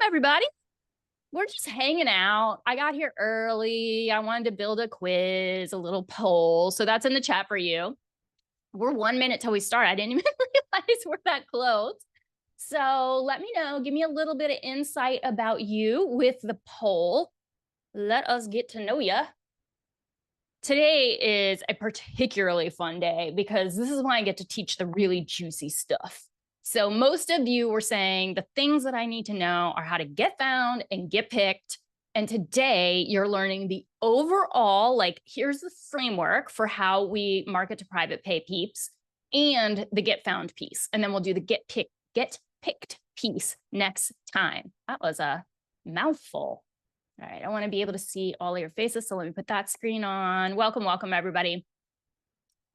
everybody. We're just hanging out. I got here early. I wanted to build a quiz, a little poll. So that's in the chat for you. We're 1 minute till we start. I didn't even realize we're that close. So let me know. Give me a little bit of insight about you with the poll. Let us get to know you. Today is a particularly fun day because this is when I get to teach the really juicy stuff. So most of you were saying the things that I need to know are how to get found and get picked. And today you're learning the overall, like, here's the framework for how we market to private pay peeps and the get found piece. And then we'll do the get picked piece next time. That was a mouthful. All right, I want to be able to see all of your faces, so let me put that screen on. Welcome, welcome, everybody.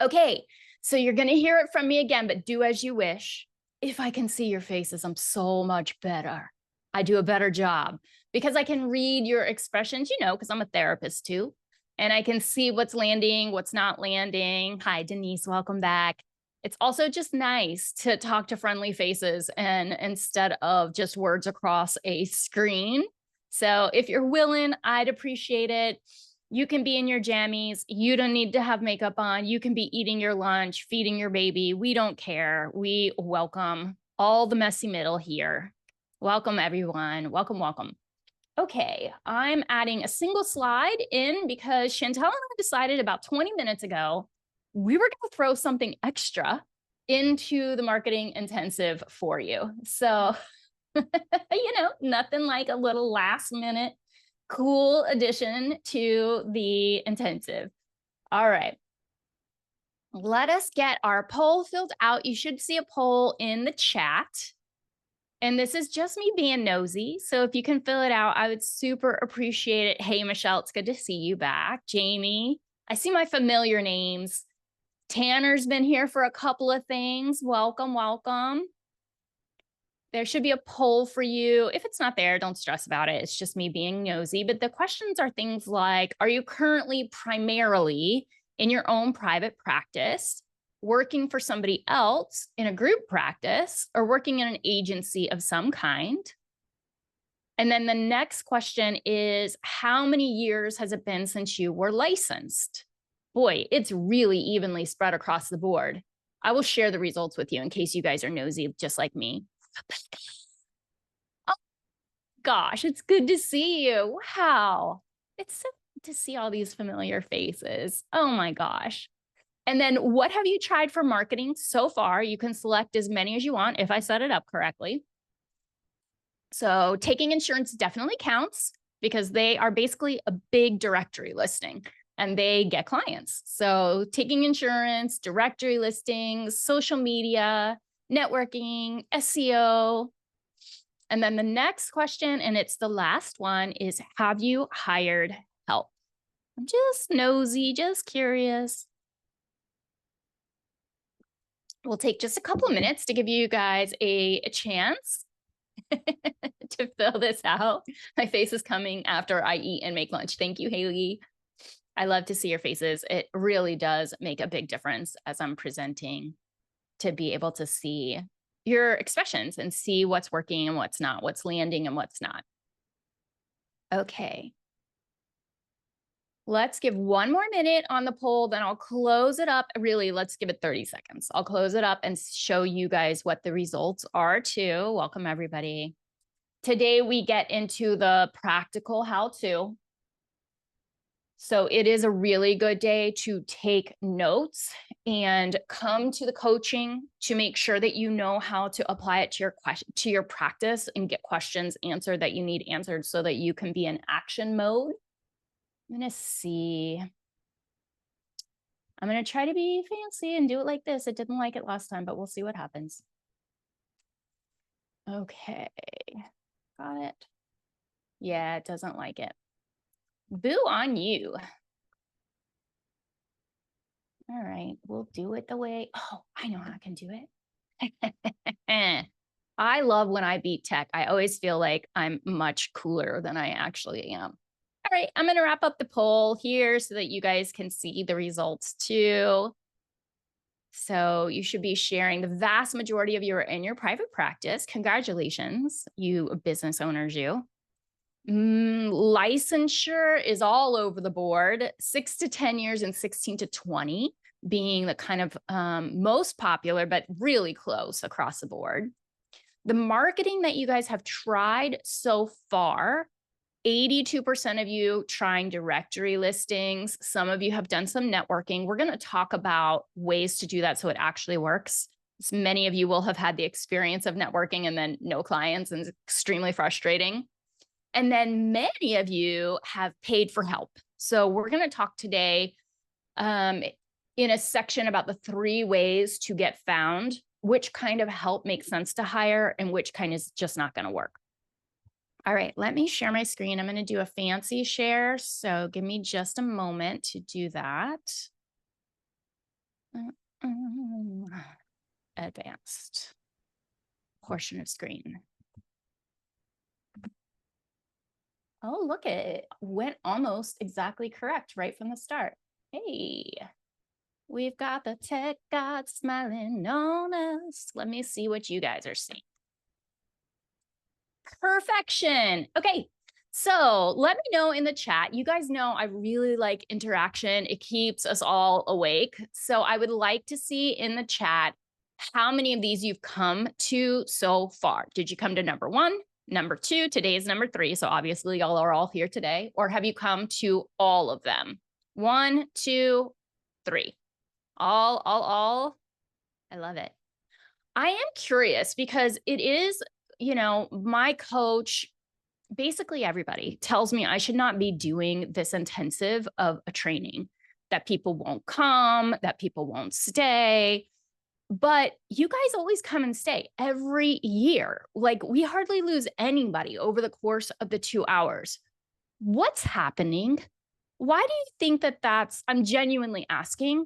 Okay, so you're going to hear it from me again, but do as you wish. If I can see your faces, I'm so much better. I do a better job because I can read your expressions, you know, because I'm a therapist too. And I can see what's landing, what's not landing. Hi, Denise, welcome back. It's also just nice to talk to friendly faces and instead of just words across a screen. So if you're willing, I'd appreciate it. You can be in your jammies. You don't need to have makeup on. You can be eating your lunch, feeding your baby. We don't care. We welcome all the messy middle here. Welcome, everyone. Welcome, welcome. Okay, I'm adding a single slide in because Chantel and I decided about 20 minutes ago, we were going to throw something extra into the marketing intensive for you. So, you know, nothing like a little last minute cool addition to the intensive. All right. Let us get our poll filled out. You should see a poll in the chat. And this is just me being nosy. So if you can fill it out, I would super appreciate it. Hey, Michelle, it's good to see you back. Jamie, I see my familiar names. Tanner's been here for a couple of things. Welcome, welcome. There should be a poll for you. If it's not there, don't stress about it. It's just me being nosy. But the questions are things like, are you currently primarily in your own private practice, working for somebody else in a group practice, or working in an agency of some kind? And then the next question is, how many years has it been since you were licensed? Boy, it's really evenly spread across the board. I will share the results with you in case you guys are nosy just like me. Oh gosh, it's good to see you. Wow. It's so good to see all these familiar faces. Oh my gosh. And then what have you tried for marketing so far? You can select as many as you want if I set it up correctly. So taking insurance definitely counts because they are basically a big directory listing and they get clients. So taking insurance, directory listings, social media, networking, SEO. And then the next question, and it's the last one, is have you hired help? I'm just nosy, just curious. We'll take just a couple of minutes to give you guys a chance to fill this out. My face is coming after I eat and make lunch. Thank you, Haley. I love to see your faces. It really does make a big difference as I'm presenting to be able to see your expressions and see what's working and what's not, what's landing and what's not. Okay. Let's give 1 more minute on the poll, then I'll close it up. Really, let's give it 30 seconds. I'll close it up and show you guys what the results are too. Welcome, everybody. Today, we get into the practical how-to. So it is a really good day to take notes and come to the coaching to make sure that you know how to apply it to your practice and get questions answered that you need answered so that you can be in action mode. I'm going to see. I'm going to try to be fancy and do it like this. It didn't like it last time, but we'll see what happens. Okay. Got it. Yeah, it doesn't like it. Boo on you. All right, we'll do it the way. Oh, I know how I can do it. I love when I beat tech. I always feel like I'm much cooler than I actually am. All right, I'm going to wrap up the poll here so that you guys can see the results too. So you should be sharing. The vast majority of you are in your private practice. Congratulations, you business owners, you. Licensure is all over the board, 6 to 10 years and 16 to 20 being the kind of most popular, but really close across the board. The marketing that you guys have tried so far, 82% of you trying directory listings. Some of you have done some networking. We're going to talk about ways to do that so it actually works. Many of you will have had the experience of networking and then no clients, and it's extremely frustrating. And then many of you have paid for help. So we're going to talk today in a section about the 3 ways to get found, which kind of help make sense to hire and which kind is just not going to work. All right, let me share my screen. I'm going to do a fancy share. So give me just a moment to do that. Advanced portion of screen. Oh, look, it went almost exactly correct right from the start. Hey, we've got the tech gods smiling on us. Let me see what you guys are seeing. Perfection. Okay, so let me know in the chat. You guys know I really like interaction. It keeps us all awake. So I would like to see in the chat how many of these you've come to so far. Did you come to number 1? Number 2, today is number 3. So obviously y'all are all here today. Or have you come to all of them? 1, 2, 3. All. I love it. I am curious because it is, you know, my coach, basically everybody tells me I should not be doing this intensive of a training, that people won't come, that people won't stay. But you guys always come and stay every year. Like, we hardly lose anybody over the course of the 2 hours. What's happening? Why do you think that that's, I'm genuinely asking,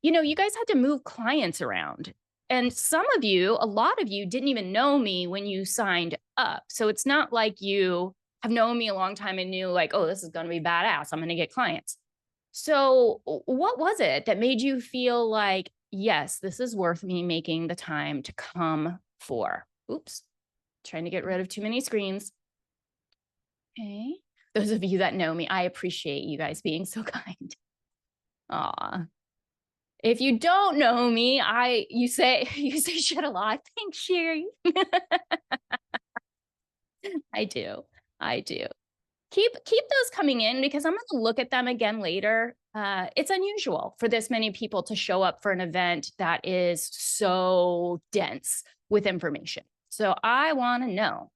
you know, you guys had to move clients around. And some of you, a lot of you didn't even know me when you signed up. So it's not like you have known me a long time and knew like, oh, this is going to be badass. I'm going to get clients. So what was it that made you feel like, yes, this is worth me making the time to come for? Oops, trying to get rid of too many screens. Okay. Those of you that know me, I appreciate you guys being so kind. Aw. If you don't know me, you say shit a lot. Thanks, Sherry. I do. Keep those coming in because I'm going to look at them again later. It's unusual for this many people to show up for an event that is so dense with information. So I want to know.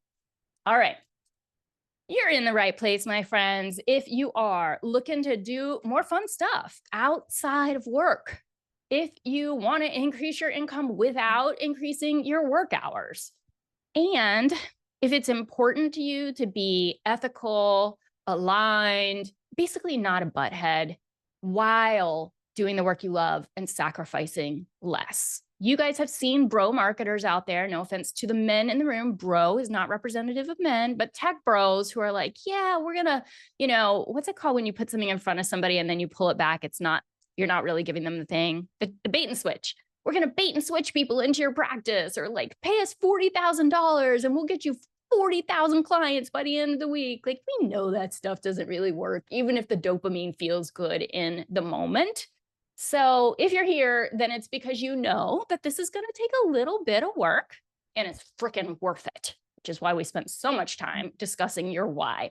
All right. You're in the right place, my friends. If you are looking to do more fun stuff outside of work, if you want to increase your income without increasing your work hours, and if it's important to you to be ethical, aligned, basically not a butthead, while doing the work you love and sacrificing less. You guys have seen bro marketers out there. No offense to the men in the room. Bro is not representative of men, but tech bros who are like, yeah, we're going to, you know, what's it called when you put something in front of somebody and then you pull it back? It's not, you're not really giving them the thing. The bait and switch. We're going to bait and switch people into your practice, or like pay us $40,000 and we'll get you 40,000 clients by the end of the week. Like, we know that stuff doesn't really work, even if the dopamine feels good in the moment. So if you're here, then it's because you know that this is going to take a little bit of work and it's freaking worth it, which is why we spent so much time discussing your why.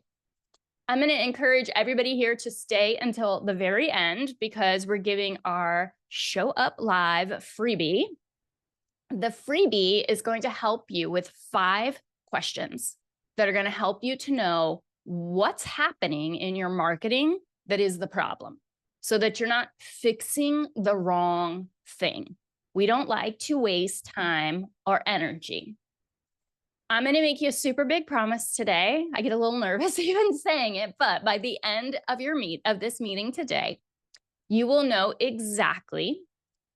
I'm going to encourage everybody here to stay until the very end because we're giving our Show Up Live freebie. The freebie is going to help you with 5 questions that are going to help you to know what's happening in your marketing that is the problem, so that you're not fixing the wrong thing. We don't like to waste time or energy. I'm going to make you a super big promise today. I get a little nervous even saying it, but by the end of this meeting today, you will know exactly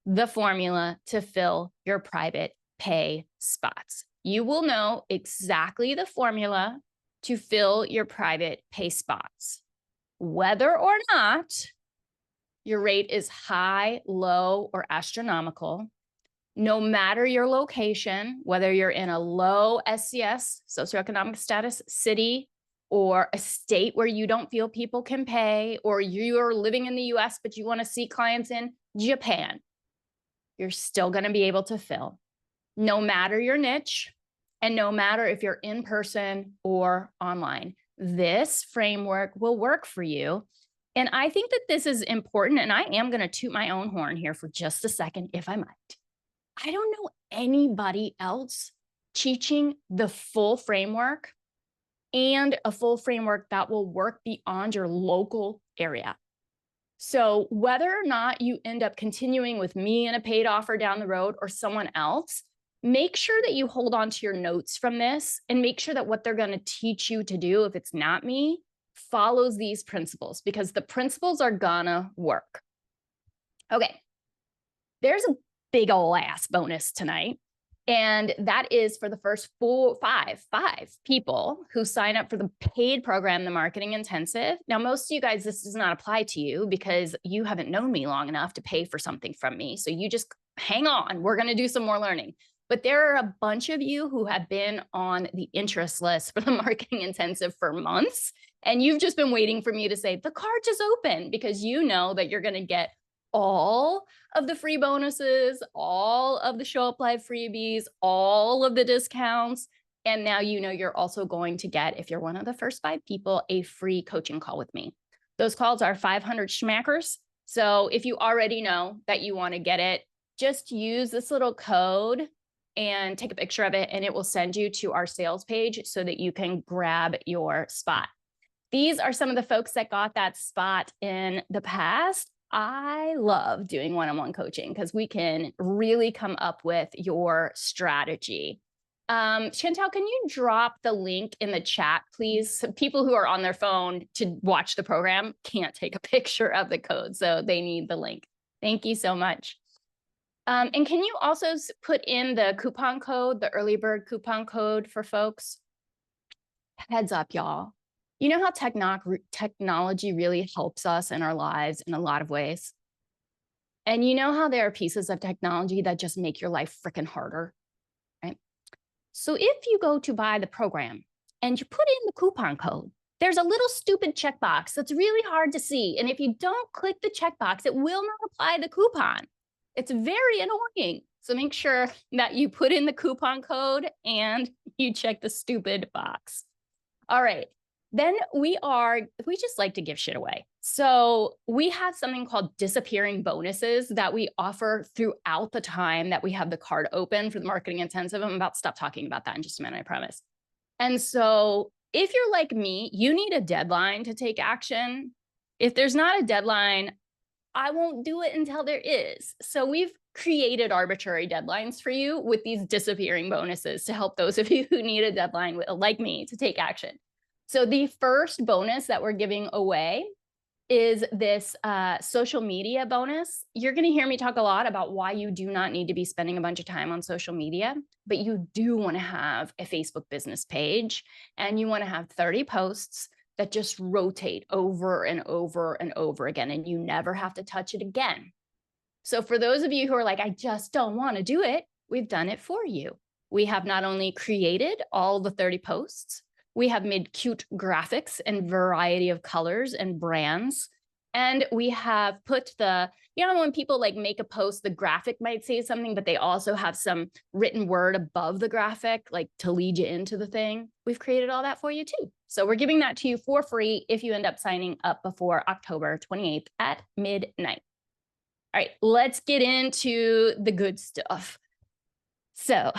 the formula to fill your private pay spots. You will know exactly the formula to fill your private pay spots, whether or not your rate is high, low, or astronomical. No matter your location, whether you're in a low SCS, socioeconomic status city, or a state where you don't feel people can pay, or you're living in the US, but you want to see clients in Japan, you're still going to be able to fill, no matter your niche, and no matter if you're in person or online. This framework will work for you. And I think that this is important, and I am going to toot my own horn here for just a second, if I might. I don't know anybody else teaching the full framework and a full framework that will work beyond your local area. So whether or not you end up continuing with me in a paid offer down the road or someone else, make sure that you hold on to your notes from this and make sure that what they're going to teach you to do, if it's not me, follows these principles, because the principles are gonna work. Okay, there's a big ol' ass bonus tonight. And that is for the first five people who sign up for the paid program, the Marketing Intensive. Now, most of you guys, this does not apply to you because you haven't known me long enough to pay for something from me. So you just hang on, we're gonna do some more learning. But there are a bunch of you who have been on the interest list for the Marketing Intensive for months. And you've just been waiting for me to say, the card is open, because you know that you're gonna get all of the free bonuses, all of the show up live freebies, all of the discounts. And now you know you're also going to get, if you're one of the first 5 people, a free coaching call with me. Those calls are 500 schmackers. So if you already know that you want to get it, just use this little code and take a picture of it, and it will send you to our sales page so that you can grab your spot. These are some of the folks that got that spot in the past. I love doing one-on-one coaching because we can really come up with your strategy. Chantel, can you drop the link in the chat, please? So people who are on their phone to watch the program can't take a picture of the code, so they need the link. Thank you so much. And can you also put in the coupon code, the early bird coupon code for folks? Heads up, y'all. You know how technology really helps us in our lives in a lot of ways? And you know how there are pieces of technology that just make your life freaking harder, right? So if you go to buy the program and you put in the coupon code, there's a little stupid checkbox that's really hard to see. And if you don't click the checkbox, it will not apply the coupon. It's very annoying. So make sure that you put in the coupon code and you check the stupid box. All right. Then we just like to give shit away. So we have something called disappearing bonuses that we offer throughout the time that we have the card open for the Marketing Intensive. I'm about to stop talking about that in just a minute, I promise. And so if you're like me, you need a deadline to take action. If there's not a deadline, I won't do it until there is. So we've created arbitrary deadlines for you with these disappearing bonuses to help those of you who need a deadline like me to take action. So the first bonus that we're giving away is this social media bonus. You're going to hear me talk a lot about why you do not need to be spending a bunch of time on social media, but you do want to have a Facebook business page, and you want to have 30 posts that just rotate over and over and over again, and you never have to touch it again. So for those of you who are like, I just don't want to do it, we've done it for you. We have not only created all the 30 posts, we have made cute graphics and variety of colors and brands. And we have put when people like make a post, the graphic might say something, but they also have some written word above the graphic, like to lead you into the thing. We've created all that for you too. So we're giving that to you for free if you end up signing up before October 28th at midnight. All right, let's get into the good stuff. So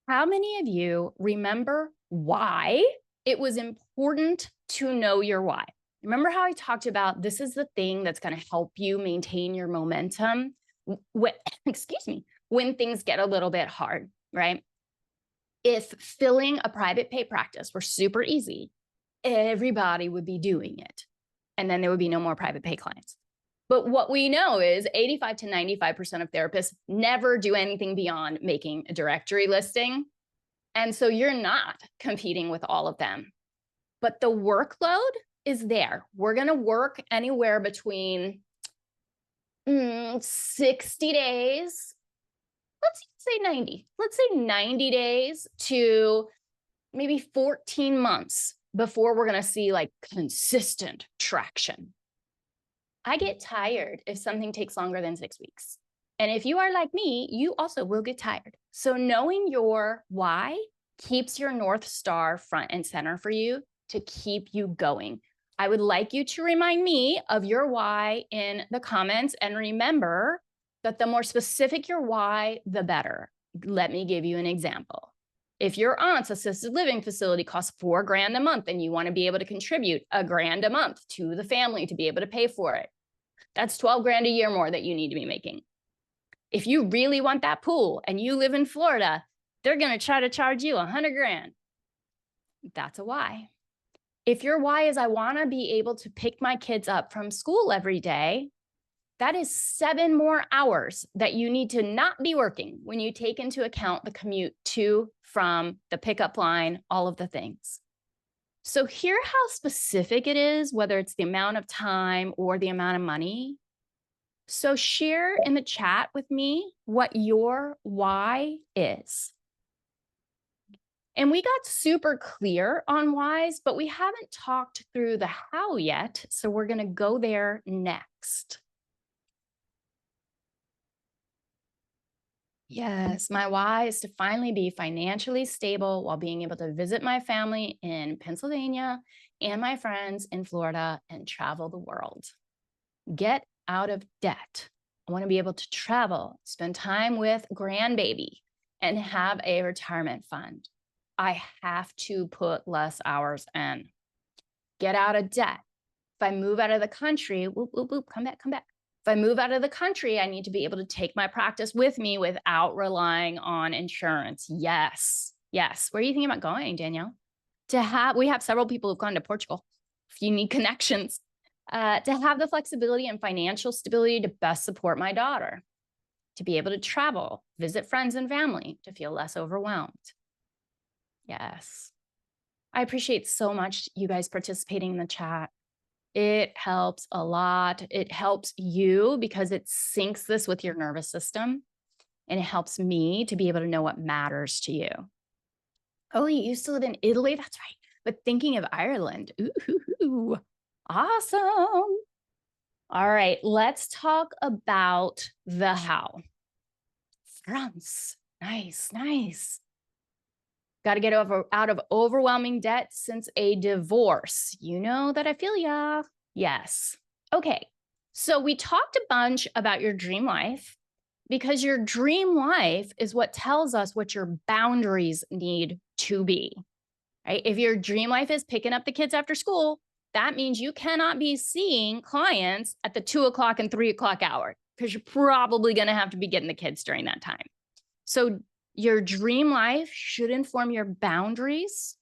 how many of you remember why it was important to know your why? Remember how I talked about this is the thing that's going to help you maintain your momentum when things get a little bit hard, right? If filling a private pay practice were super easy, everybody would be doing it. And then there would be no more private pay clients. But what we know is 85 to 95% of therapists never do anything beyond making a directory listing. And so you're not competing with all of them. But the workload is there. We're going to work anywhere between 60 days. Let's say 90. Let's say 90 days to maybe 14 months before we're going to see like consistent traction. I get tired if something takes longer than 6 weeks. And if you are like me, you also will get tired. So knowing your why keeps your North Star front and center for you to keep you going. I would like you to remind me of your why in the comments, and remember that the more specific your why, the better. Let me give you an example. If your aunt's assisted living facility costs $4,000 a month and you want to be able to contribute $1,000 a month to the family to be able to pay for it, that's $12,000 a year more that you need to be making. If you really want that pool and you live in Florida, they're going to try to charge you $100,000. That's a why. If your why is I want to be able to pick my kids up from school every day, that is 7 more hours that you need to not be working when you take into account the commute to, from, the pickup line, all of the things. So hear how specific it is, whether it's the amount of time or the amount of money. So share in the chat with me what your why is. And we got super clear on whys, but we haven't talked through the how yet. So we're going to go there next. Yes, my why is to finally be financially stable while being able to visit my family in Pennsylvania and my friends in Florida and travel the world. Get out of debt. I want to be able to travel, spend time with grandbaby, and have a retirement fund. I have to put less hours in. Get out of debt. If I move out of the country, whoop, whoop, whoop, come back, come back. If I move out of the country, I need to be able to take my practice with me without relying on insurance. Yes, yes. Where are you thinking about going, Danielle? We have several people who've gone to Portugal. If you need connections, to have the flexibility and financial stability to best support my daughter, to be able to travel, visit friends and family, to feel less overwhelmed. Yes. I appreciate so much you guys participating in the chat. It helps a lot. It helps you because it syncs this with your nervous system, and it helps me to be able to know what matters to you. Oh, you used to live in Italy? That's right. But thinking of Ireland. Ooh, awesome. All right, let's talk about the how. France. Nice, nice. Got to get out of overwhelming debt since a divorce. You know that I feel ya. Yes. Okay. So we talked a bunch about your dream life because your dream life is what tells us what your boundaries need to be, right? If your dream life is picking up the kids after school, that means you cannot be seeing clients at the 2 o'clock and 3 o'clock hour because you're probably going to have to be getting the kids during that time. So your dream life should inform your boundaries,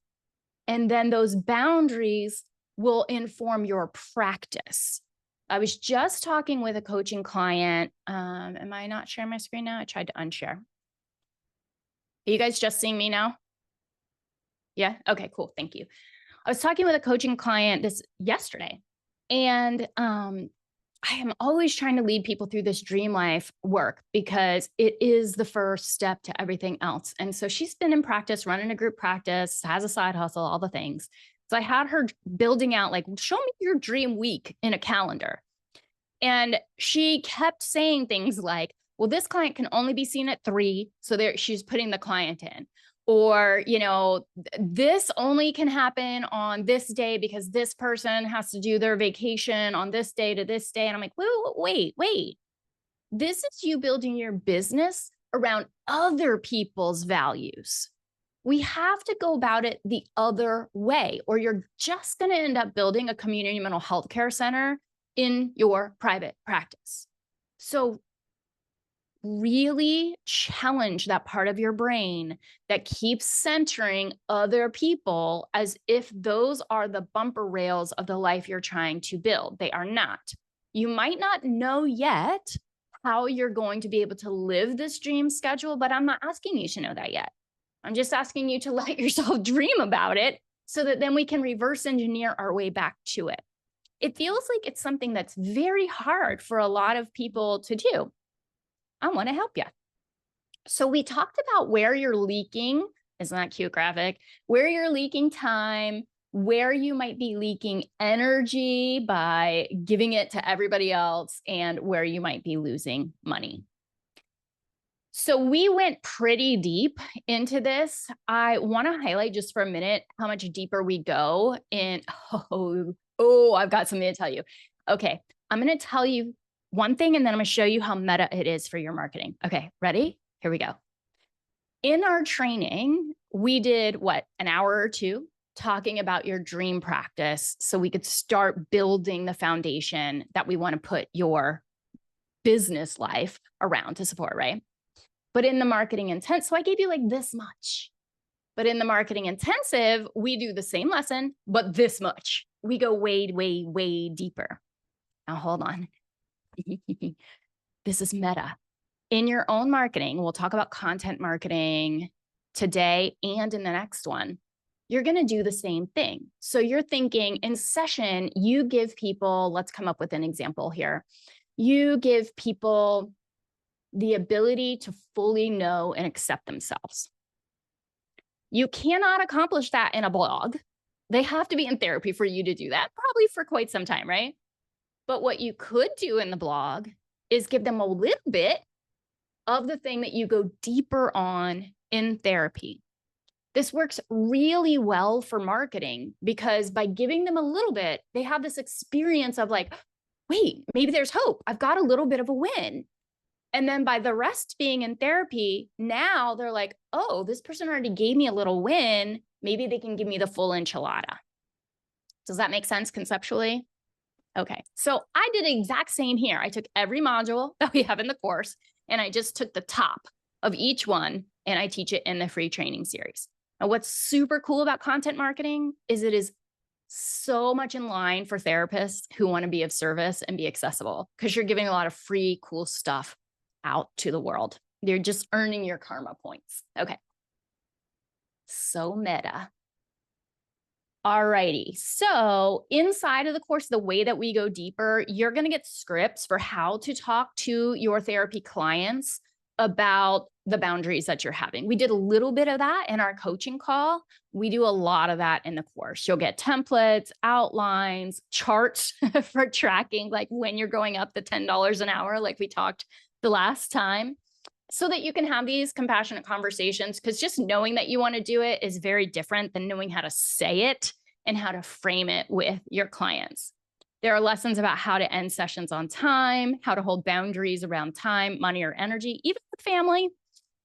and then those boundaries will inform your practice. I was just talking with a coaching client. Am I not sharing my screen now? I tried to unshare. Are you guys just seeing me now? Yeah? Okay, cool. Thank you. I was talking with a coaching client yesterday, and I am always trying to lead people through this dream life work because it is the first step to everything else. And so she's been in practice, running a group practice, has a side hustle, all the things. So I had her building out, like, show me your dream week in a calendar. And she kept saying things like, well, this client can only be seen at 3. So she's putting the client in. Or, you know, this only can happen on this day because this person has to do their vacation on this day to this day. And I'm like, wait. This is you building your business around other people's values. We have to go about it the other way, or you're just going to end up building a community mental health care center in your private practice. So really challenge that part of your brain that keeps centering other people as if those are the bumper rails of the life you're trying to build. They are not. You might not know yet how you're going to be able to live this dream schedule, but I'm not asking you to know that yet. I'm just asking you to let yourself dream about it so that then we can reverse engineer our way back to it. it feels like it's something that's very hard for a lot of people to do. I want to help you. So we talked about where you're leaking. Isn't that cute graphic? Where you're leaking time, where you might be leaking energy by giving it to everybody else, and where you might be losing money. So we went pretty deep into this. I want to highlight just for a minute how much deeper we go in. I've got something to tell you. Okay, I'm going to tell you one thing, and then I'm going to show you how meta it is for your marketing. Okay, ready? Here we go. In our training, we did what, an hour or two talking about your dream practice so we could start building the foundation that we want to put your business life around to support, right? But in the marketing intensive, so I gave you like this much. But in the marketing intensive, we do the same lesson, but this much. We go way, way, way deeper. Now, hold on. This is meta. In your own marketing, we'll talk about content marketing today and in the next one. You're going to do the same thing. So you're thinking in session, you give people, let's come up with an example here. You give people the ability to fully know and accept themselves. You cannot accomplish that in a blog. They have to be in therapy for you to do that, probably for quite some time, right? But what you could do in the blog is give them a little bit of the thing that you go deeper on in therapy. This works really well for marketing because by giving them a little bit, they have this experience of like, wait, maybe there's hope. I've got a little bit of a win. And then by the rest being in therapy, now they're like, oh, this person already gave me a little win. Maybe they can give me the full enchilada. Does that make sense conceptually? Okay, so I did the exact same here. I took every module that we have in the course and I just took the top of each one and I teach it in the free training series. Now, what's super cool about content marketing is it is so much in line for therapists who want to be of service and be accessible because you're giving a lot of free, cool stuff out to the world. You're just earning your karma points. Okay. So meta. Alrighty. So inside of the course, the way that we go deeper, you're going to get scripts for how to talk to your therapy clients about the boundaries that you're having. We did a little bit of that in our coaching call. We do a lot of that in the course. You'll get templates, outlines, charts for tracking, like when you're going up the $10 an hour, like we talked the last time, so that you can have these compassionate conversations, because just knowing that you want to do it is very different than knowing how to say it and how to frame it with your clients. There are lessons about how to end sessions on time, how to hold boundaries around time, money, or energy, even with family,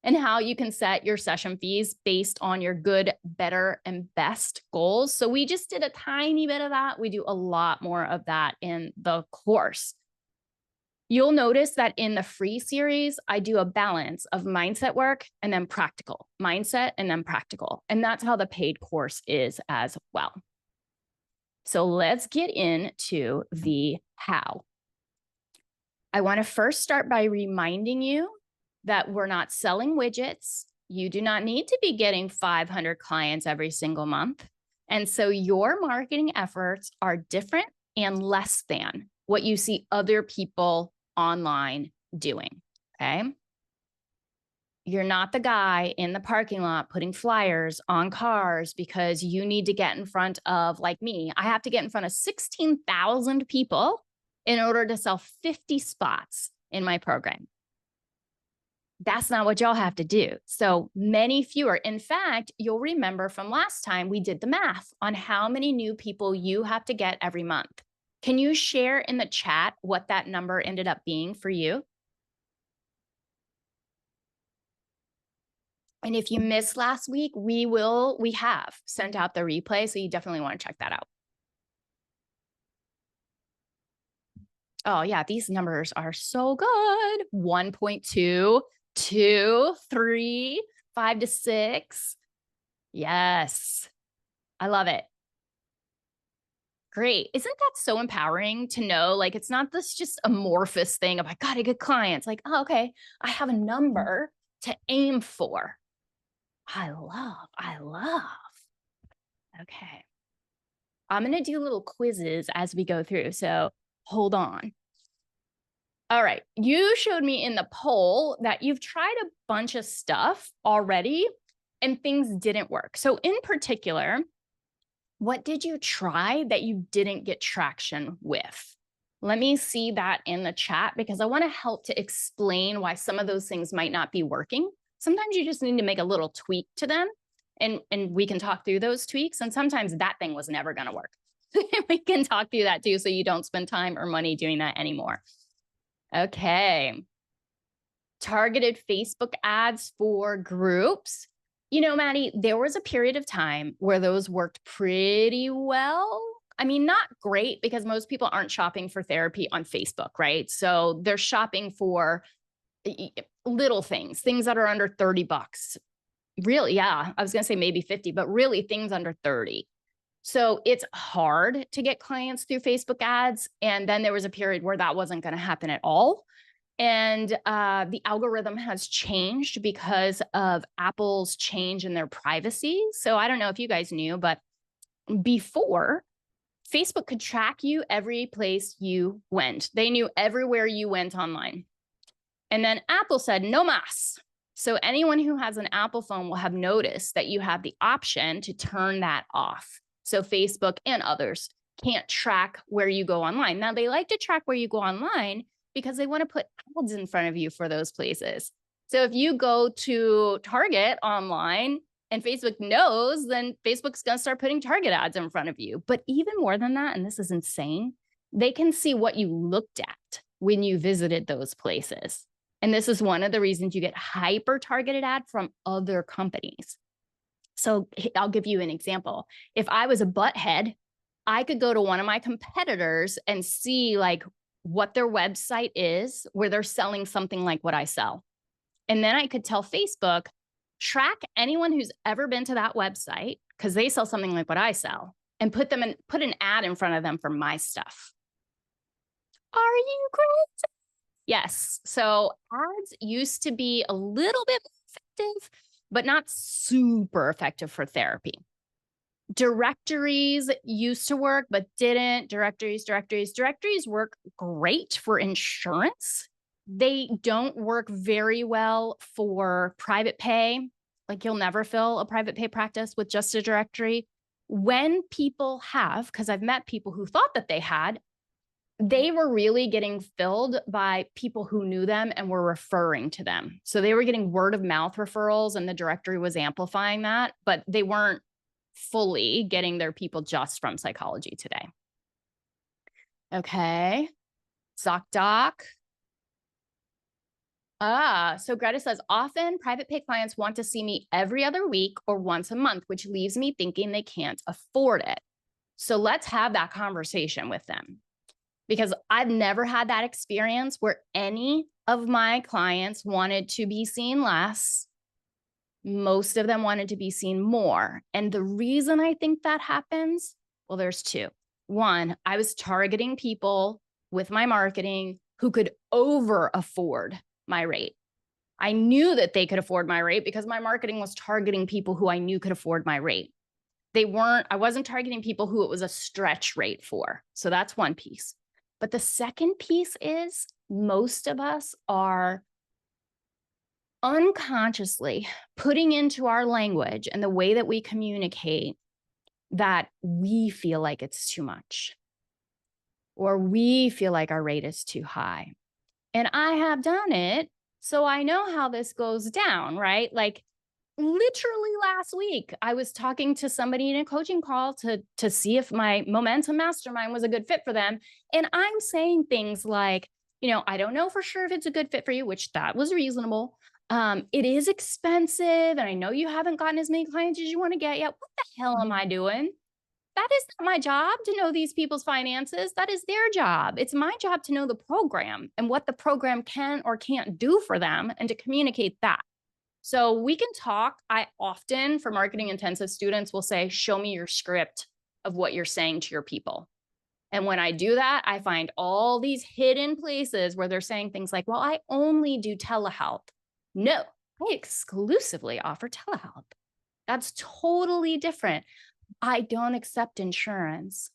and how you can set your session fees based on your good, better, and best goals. So we just did a tiny bit of that. We do a lot more of that in the course. You'll notice that in the free series, I do a balance of mindset work and then practical, mindset and then practical. And that's how the paid course is as well. So let's get into the how. I want to first start by reminding you that we're not selling widgets. You do not need to be getting 500 clients every single month. And so your marketing efforts are different and less than what you see other people online doing, okay? You're not the guy in the parking lot putting flyers on cars because you need to get in front of, like me, I have to get in front of 16,000 people in order to sell 50 spots in my program. That's not what y'all have to do. So many fewer. In fact, you'll remember from last time we did the math on how many new people you have to get every month. Can you share in the chat what that number ended up being for you? And if you missed last week, we have sent out the replay, so you definitely want to check that out. Oh yeah, these numbers are so good. 1.2, 2, 3, 5 to 6. Yes, I love it. Great. Isn't that so empowering to know, like, it's not this just amorphous thing of I gotta get clients. Like, oh, okay, I have a number to aim for. I love. Okay. I'm going to do little quizzes as we go through. So hold on. All right. You showed me in the poll that you've tried a bunch of stuff already and things didn't work. So in particular, what did you try that you didn't get traction with? Let me see that in the chat because I want to help to explain why some of those things might not be working. Sometimes you just need to make a little tweak to them and we can talk through those tweaks. And sometimes that thing was never going to work. We can talk through that too so you don't spend time or money doing that anymore. Okay. Targeted Facebook ads for groups. You know, Maddie, there was a period of time where those worked pretty well. I mean, not great because most people aren't shopping for therapy on Facebook, right? So they're shopping for little things that are under 30 bucks. Really, yeah, I was going to say maybe 50, but really things under 30. So it's hard to get clients through Facebook ads. And then there was a period where that wasn't going to happen at all. And the algorithm has changed because of Apple's change in their privacy. So I don't know if you guys knew, but before, Facebook could track you every place you went. They knew everywhere you went online. And then Apple said, no mas. So anyone who has an Apple phone will have noticed that you have the option to turn that off. So Facebook and others can't track where you go online. Now, they like to track where you go online because they want to put ads in front of you for those places. So if you go to Target online and Facebook knows, then Facebook's going to start putting Target ads in front of you. But even more than that, and this is insane, they can see what you looked at when you visited those places. And this is one of the reasons you get hyper targeted ad from other companies. So I'll give you an example. If I was a butthead, I could go to one of my competitors and see like what their website is, where they're selling something like what I sell. And then I could tell Facebook, track anyone who's ever been to that website, because they sell something like what I sell, and put an ad in front of them for my stuff. Are you crazy? Yes. So ads used to be a little bit effective, but not super effective for therapy. Directories used to work, but didn't. Directories work great for insurance. They don't work very well for private pay. Like you'll never fill a private pay practice with just a directory. When people have, because I've met people who thought that they were really getting filled by people who knew them and were referring to them. So they were getting word of mouth referrals and the directory was amplifying that, but they weren't fully getting their people just from Psychology Today. Okay. ZocDoc. So Greta says, often private pay clients want to see me every other week or once a month, which leaves me thinking they can't afford it. So let's have that conversation with them. Because I've never had that experience where any of my clients wanted to be seen less. Most of them wanted to be seen more. And the reason I think that happens, well, there's two. One, I was targeting people with my marketing who could over afford my rate. I knew that they could afford my rate because my marketing was targeting people who I knew could afford my rate. I wasn't targeting people who it was a stretch rate for. So that's one piece. But the second piece is most of us are unconsciously putting into our language and the way that we communicate that we feel like it's too much or we feel like our rate is too high. And I have done it, so I know how this goes down, right? Like literally last week, I was talking to somebody in a coaching call to see if my Momentum Mastermind was a good fit for them. And I'm saying things like, you know, I don't know for sure if it's a good fit for you, which that was reasonable. It is expensive. And I know you haven't gotten as many clients as you want to get yet. What the hell am I doing? That is not my job to know these people's finances. That is their job. It's my job to know the program and what the program can or can't do for them and to communicate that. So we can talk. I often, for marketing intensive students, will say, show me your script of what you're saying to your people. And when I do that, I find all these hidden places where they're saying things like, well, I only do telehealth. No, I exclusively offer telehealth. That's totally different. I don't accept insurance.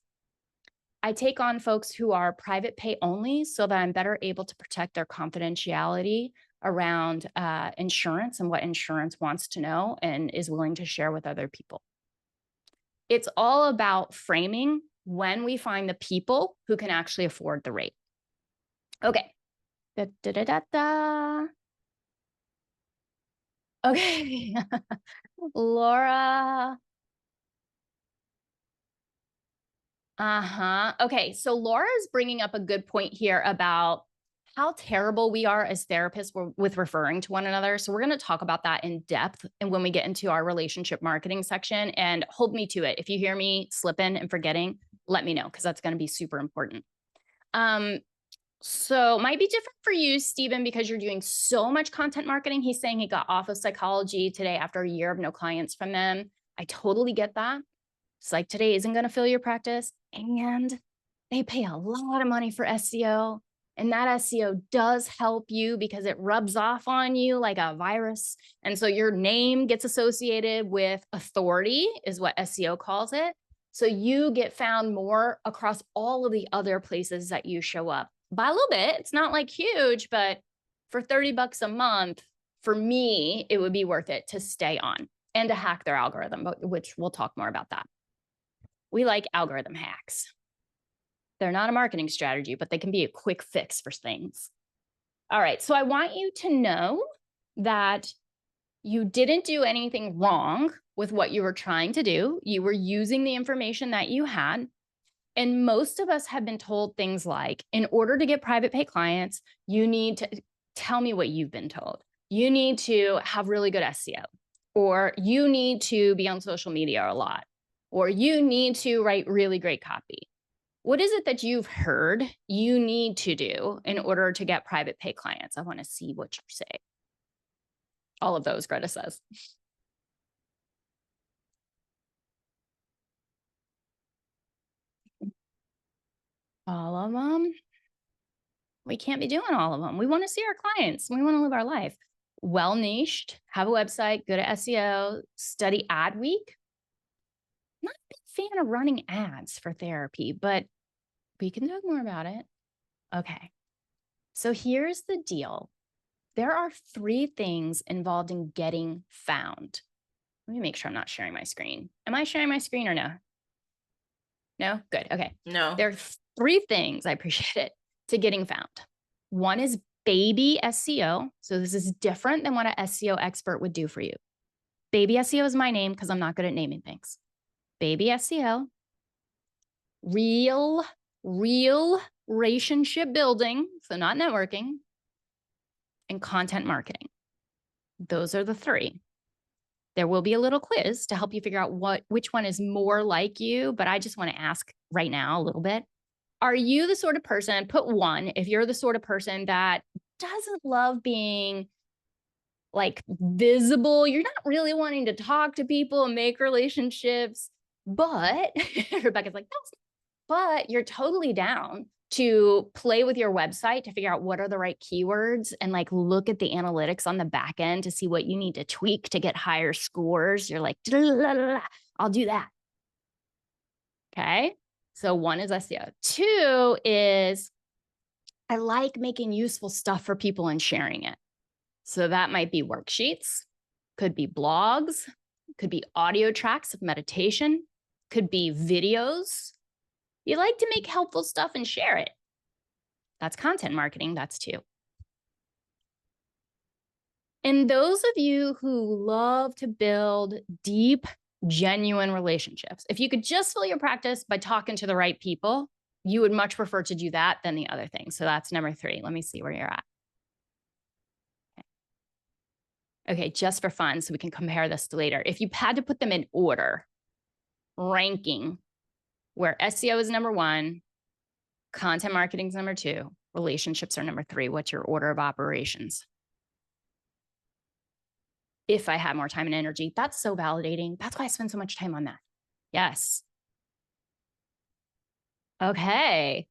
I take on folks who are private pay only so that I'm better able to protect their confidentiality around insurance and what insurance wants to know and is willing to share with other people. It's all about framing when we find the people who can actually afford the rate. Okay. Da, da, da, da, da. Okay. Laura. Okay, so Laura is bringing up a good point here about how terrible we are as therapists with referring to one another. So we're going to talk about that in depth and when we get into our relationship marketing section, and hold me to it. If you hear me slipping and forgetting, let me know, because that's going to be super important. So might be different for you, Stephen, because you're doing so much content marketing. He's saying he got off of psychology today after a year of no clients from them. I totally get that. It's like today isn't going to fill your practice, and they pay a lot of money for SEO. And that SEO does help you because it rubs off on you like a virus. And so your name gets associated with authority, is what SEO calls it. So you get found more across all of the other places that you show up by a little bit. It's not like huge, but for $30 a month, for me, it would be worth it to stay on and to hack their algorithm, which we'll talk more about that. We like algorithm hacks. They're not a marketing strategy, but they can be a quick fix for things. All right, so I want you to know that you didn't do anything wrong with what you were trying to do. You were using the information that you had. And most of us have been told things like, in order to get private pay clients, you need to tell me what you've been told. You need to have really good SEO, or you need to be on social media a lot, or you need to write really great copy. What is it that you've heard you need to do in order to get private pay clients? I want to see what you say. All of those, Greta says. All of them? We can't be doing all of them. We want to see our clients. We want to live our life. Well niched, have a website, good at SEO, study ad week. Not a big fan of running ads for therapy, but we can talk more about it. Okay. So here's the deal. There are 3 things involved in getting found. Let me make sure I'm not sharing my screen. Am I sharing my screen or no? No? Good. Okay. No. There are 3 things, I appreciate it, to getting found. One is baby SEO. So this is different than what an SEO expert would do for you. Baby SEO is my name because I'm not good at naming things. Baby SEO, real relationship building, so not networking, and content marketing. Those are the 3. There will be a little quiz to help you figure out which one is more like you, but I just want to ask right now a little bit. Are you the sort of person, put 1, if you're the sort of person that doesn't love being like visible, you're not really wanting to talk to people and make relationships, but Rebecca's like, no, but you're totally down to play with your website to figure out what are the right keywords and like look at the analytics on the back end to see what you need to tweak to get higher scores. You're like, I'll do that. Okay. So 1 is SEO. 2 is I like making useful stuff for people and sharing it. So that might be worksheets, could be blogs, could be audio tracks of meditation, could be videos. You like to make helpful stuff and share it. That's content marketing. That's 2. And those of you who love to build deep, genuine relationships, if you could just fill your practice by talking to the right people, you would much prefer to do that than the other thing. So that's number 3. Let me see where you're at. Okay, just for fun, so we can compare this to later. If you had to put them in order, ranking, where SEO is number 1, content marketing is number 2, relationships are number 3, what's your order of operations? If I had more time and energy, that's so validating. That's why I spend so much time on that. Yes. Okay.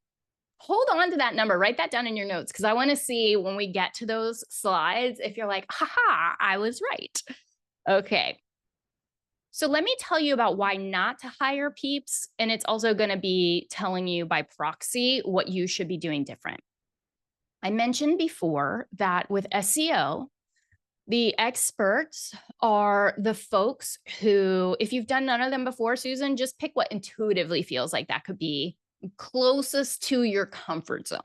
Hold on to that number. Write that down in your notes because I want to see when we get to those slides if you're like, haha, I was right. Okay. So let me tell you about why not to hire peeps. And it's also going to be telling you by proxy what you should be doing different. I mentioned before that with SEO, the experts are the folks who, if you've done none of them before, Susan, just pick what intuitively feels like that could be closest to your comfort zone.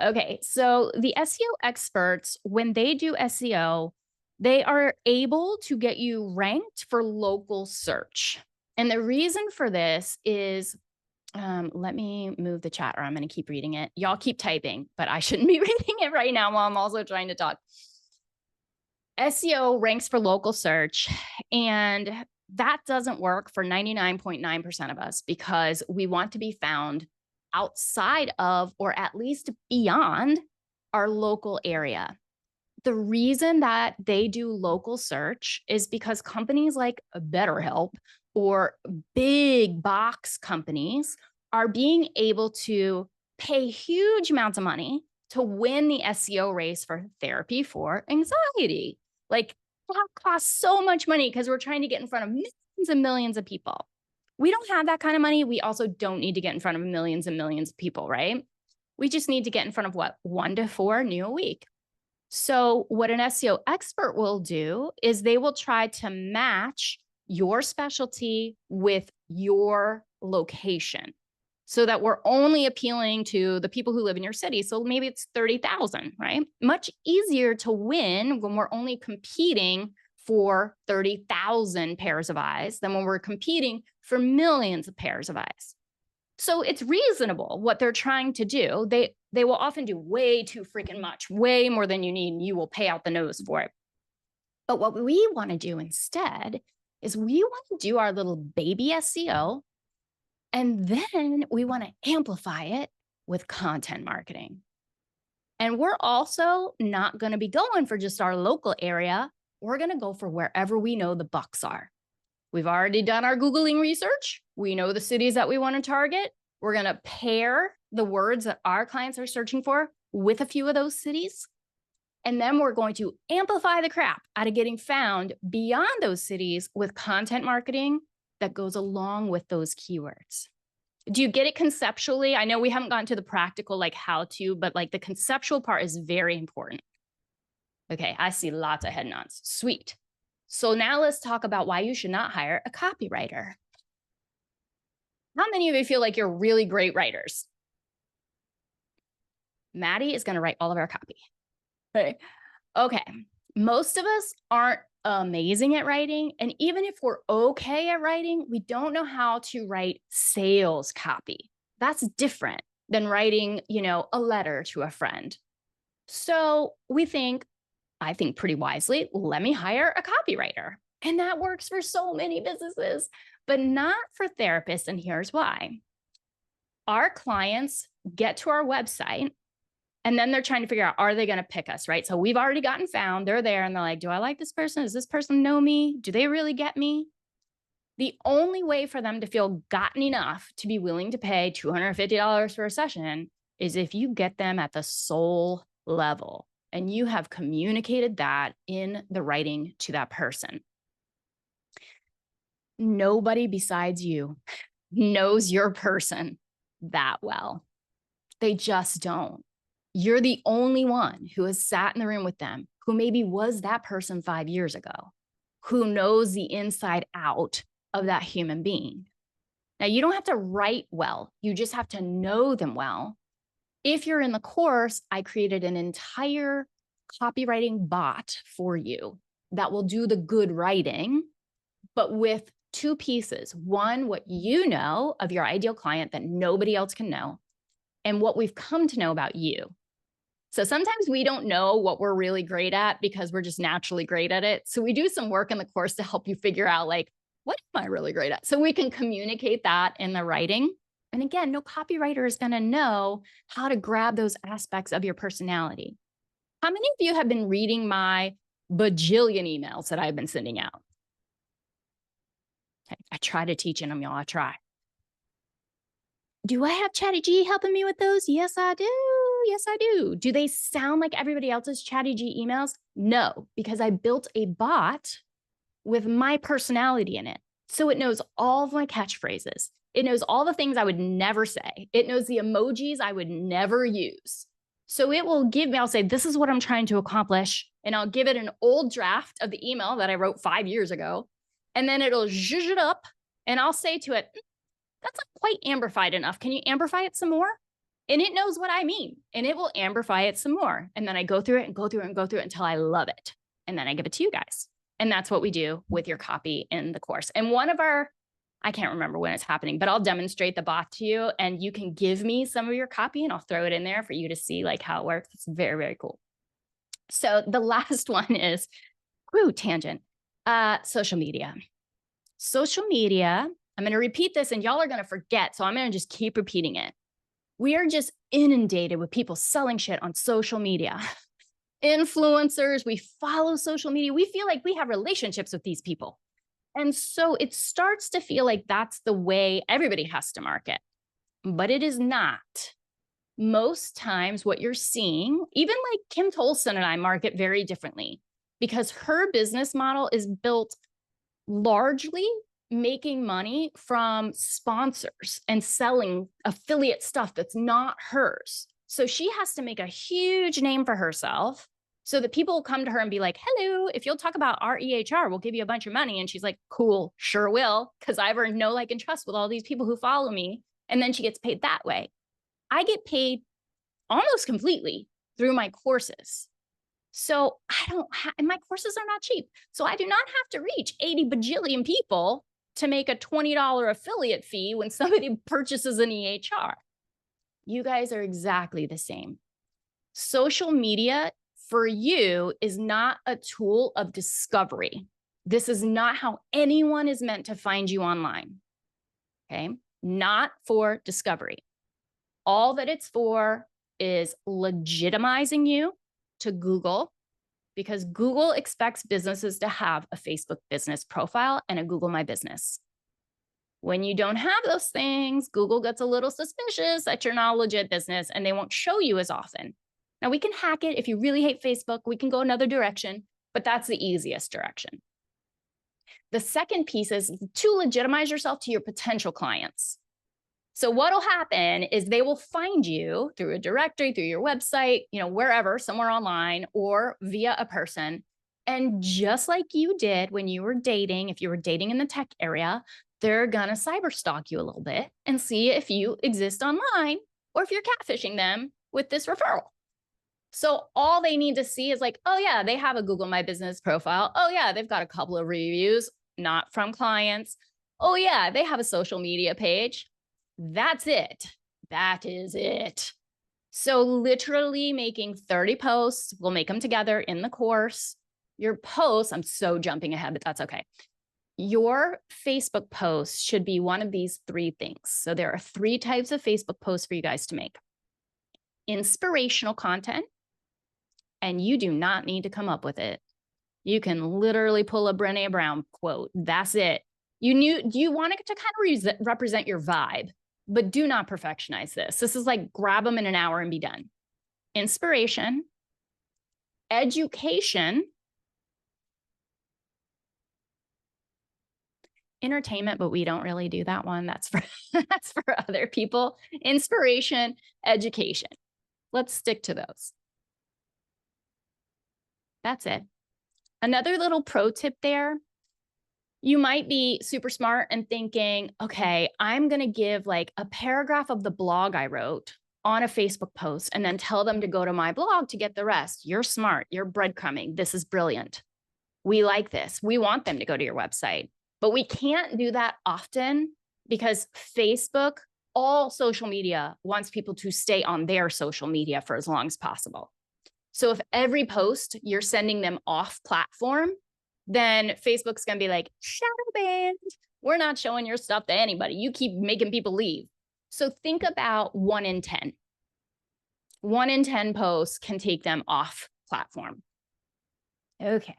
Okay, so the SEO experts, when they do SEO, they are able to get you ranked for local search. And the reason for this is, let me move the chat or I'm going to keep reading it. Y'all keep typing, but I shouldn't be reading it right now while I'm also trying to talk. SEO ranks for local search, and that doesn't work for 99.9% of us because we want to be found outside of or at least beyond our local area. The reason that they do local search is because companies like BetterHelp or big box companies are being able to pay huge amounts of money to win the SEO race for therapy for anxiety. Like, that costs so much money because we're trying to get in front of millions and millions of people. We don't have that kind of money. We also don't need to get in front of millions and millions of people, right? We just need to get in front of what? 1 to 4 new a week. So what an SEO expert will do is they will try to match your specialty with your location so that we're only appealing to the people who live in your city. So maybe it's 30,000, right? Much easier to win when we're only competing for 30,000 pairs of eyes than when we're competing for millions of pairs of eyes. So it's reasonable what they're trying to do. They will often do way too freaking much, way more than you need, and you will pay out the nose for it. But what we want to do instead is we want to do our little baby SEO, and then we want to amplify it with content marketing. And we're also not going to be going for just our local area. We're going to go for wherever we know the bucks are. We've already done our Googling research. We know the cities that we want to target. We're going to pair the words that our clients are searching for with a few of those cities. And then we're going to amplify the crap out of getting found beyond those cities with content marketing that goes along with those keywords. Do you get it conceptually? I know we haven't gotten to the practical, like how to, but like the conceptual part is very important. Okay, I see lots of head nods. Sweet. So now let's talk about why you should not hire a copywriter. How many of you feel like you're really great writers? Maddie is going to write all of our copy. Okay. Most of us aren't amazing at writing. And even if we're okay at writing, we don't know how to write sales copy. That's different than writing, a letter to a friend. So I think pretty wisely, let me hire a copywriter. And that works for so many businesses, but not for therapists. And here's why. Our clients get to our website and then they're trying to figure out, are they going to pick us, right? So we've already gotten found. They're there and they're like, do I like this person? Does this person know me? Do they really get me? The only way for them to feel gotten enough to be willing to pay $250 for a session is if you get them at the soul level and you have communicated that in the writing to that person. Nobody besides you knows your person that well. They just don't. You're the only one who has sat in the room with them, who maybe was that person 5 years ago, who knows the inside out of that human being. Now, you don't have to write well. You just have to know them well. If you're in the course, I created an entire copywriting bot for you that will do the good writing, but with 2 pieces. One, what you know of your ideal client that nobody else can know, and what we've come to know about you. So sometimes we don't know what we're really great at because we're just naturally great at it. So we do some work in the course to help you figure out, like, what am I really great at? So we can communicate that in the writing. And again, no copywriter is going to know how to grab those aspects of your personality. How many of you have been reading my bajillion emails that I've been sending out? Okay, I try to teach in them, y'all. I try. Do I have Chatty G helping me with those? Yes, I do. Yes, I do. Do they sound like everybody else's Chatty G emails? No, because I built a bot with my personality in it. So it knows all of my catchphrases. It knows all the things I would never say. It knows the emojis I would never use. So it will give me, I'll say, this is what I'm trying to accomplish. And I'll give it an old draft of the email that I wrote 5 years ago. And then it'll zhuzh it up. And I'll say to it, that's not quite amplified enough. Can you amplify it some more? And it knows what I mean. And it will amplify it some more. And then I go through it and go through it and go through it until I love it. And then I give it to you guys. And that's what we do with your copy in the course. And one of our, I can't remember when it's happening, but I'll demonstrate the bot to you and you can give me some of your copy and I'll throw it in there for you to see like how it works. It's very, very cool. So the last one is, tangent, social media. Social media, I'm going to repeat this and y'all are going to forget. So I'm going to just keep repeating it. We are just inundated with people selling shit on social media. Influencers, we follow social media. We feel like we have relationships with these people. And so it starts to feel like that's the way everybody has to market, but it is not. Most times what you're seeing, even like Kim Tolson and I market very differently because her business model is built largely making money from sponsors and selling affiliate stuff that's not hers. So she has to make a huge name for herself so that people will come to her and be like, hello, if you'll talk about our EHR, we'll give you a bunch of money. And she's like, cool, sure will, because I've earned know, like, and trust with all these people who follow me. And then she gets paid that way. I get paid almost completely through my courses. So I don't have, and my courses are not cheap. So I do not have to reach 80 bajillion people to make a $20 affiliate fee when somebody purchases an EHR. You guys are exactly the same. Social media for you is not a tool of discovery. This is not how anyone is meant to find you online. Okay, not for discovery. All that it's for is legitimizing you to Google, because Google expects businesses to have a Facebook business profile and a Google My Business. When you don't have those things, Google gets a little suspicious that you're not a legit business and they won't show you as often. Now we can hack it. If you really hate Facebook, we can go another direction, but that's the easiest direction. The second piece is to legitimize yourself to your potential clients. So what'll happen is they will find you through a directory, through your website, wherever, somewhere online or via a person. And just like you did when you were dating, if you were dating in the tech area, they're gonna cyber stalk you a little bit and see if you exist online or if you're catfishing them with this referral. So all they need to see is like, oh yeah, they have a Google My Business profile. Oh yeah, they've got a couple of reviews, not from clients. Oh yeah, they have a social media page. That's it. That is it. So literally making 30 posts, we'll make them together in the course. Your posts, I'm so jumping ahead, but that's okay. Your Facebook posts should be one of these three things. So there are 3 types of Facebook posts for you guys to make. Inspirational content, and you do not need to come up with it. You can literally pull a Brené Brown quote. That's it. You want it to kind of represent your vibe, but do not perfectionize this. This is like grab them in an hour and be done. Inspiration, education, entertainment, but we don't really do that one. That's for other people. Inspiration, education. Let's stick to those. That's it. Another little pro tip there. You might be super smart and thinking, okay, I'm going to give like a paragraph of the blog I wrote on a Facebook post and then tell them to go to my blog to get the rest. You're smart. You're breadcrumbing. This is brilliant. We like this. We want them to go to your website, but we can't do that often because Facebook, all social media wants people to stay on their social media for as long as possible. So if every post you're sending them off platform, then Facebook's going to be like, shadow banned. We're not showing your stuff to anybody. You keep making people leave. So think about 1 in 10. 1 in 10 posts can take them off platform. Okay.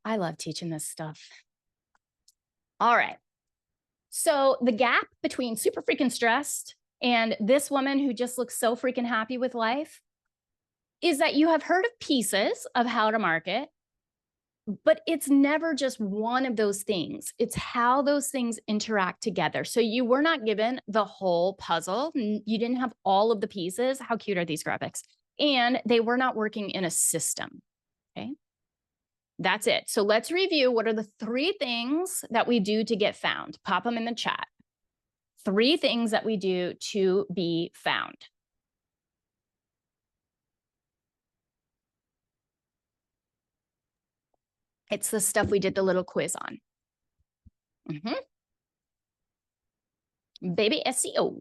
I love teaching this stuff. All right. So the gap between super freaking stressed and this woman who just looks so freaking happy with life is that you have heard of pieces of how to market, But it's never just one of those things. It's how those things interact together. So you were not given the whole puzzle. You didn't have all of the pieces. How cute are these graphics? And they were not working in a system. Okay. That's it. So let's review what are the 3 things that we do to get found. Pop them in the chat. 3 things that we do to be found. It's the stuff we did the little quiz on. Baby SEO.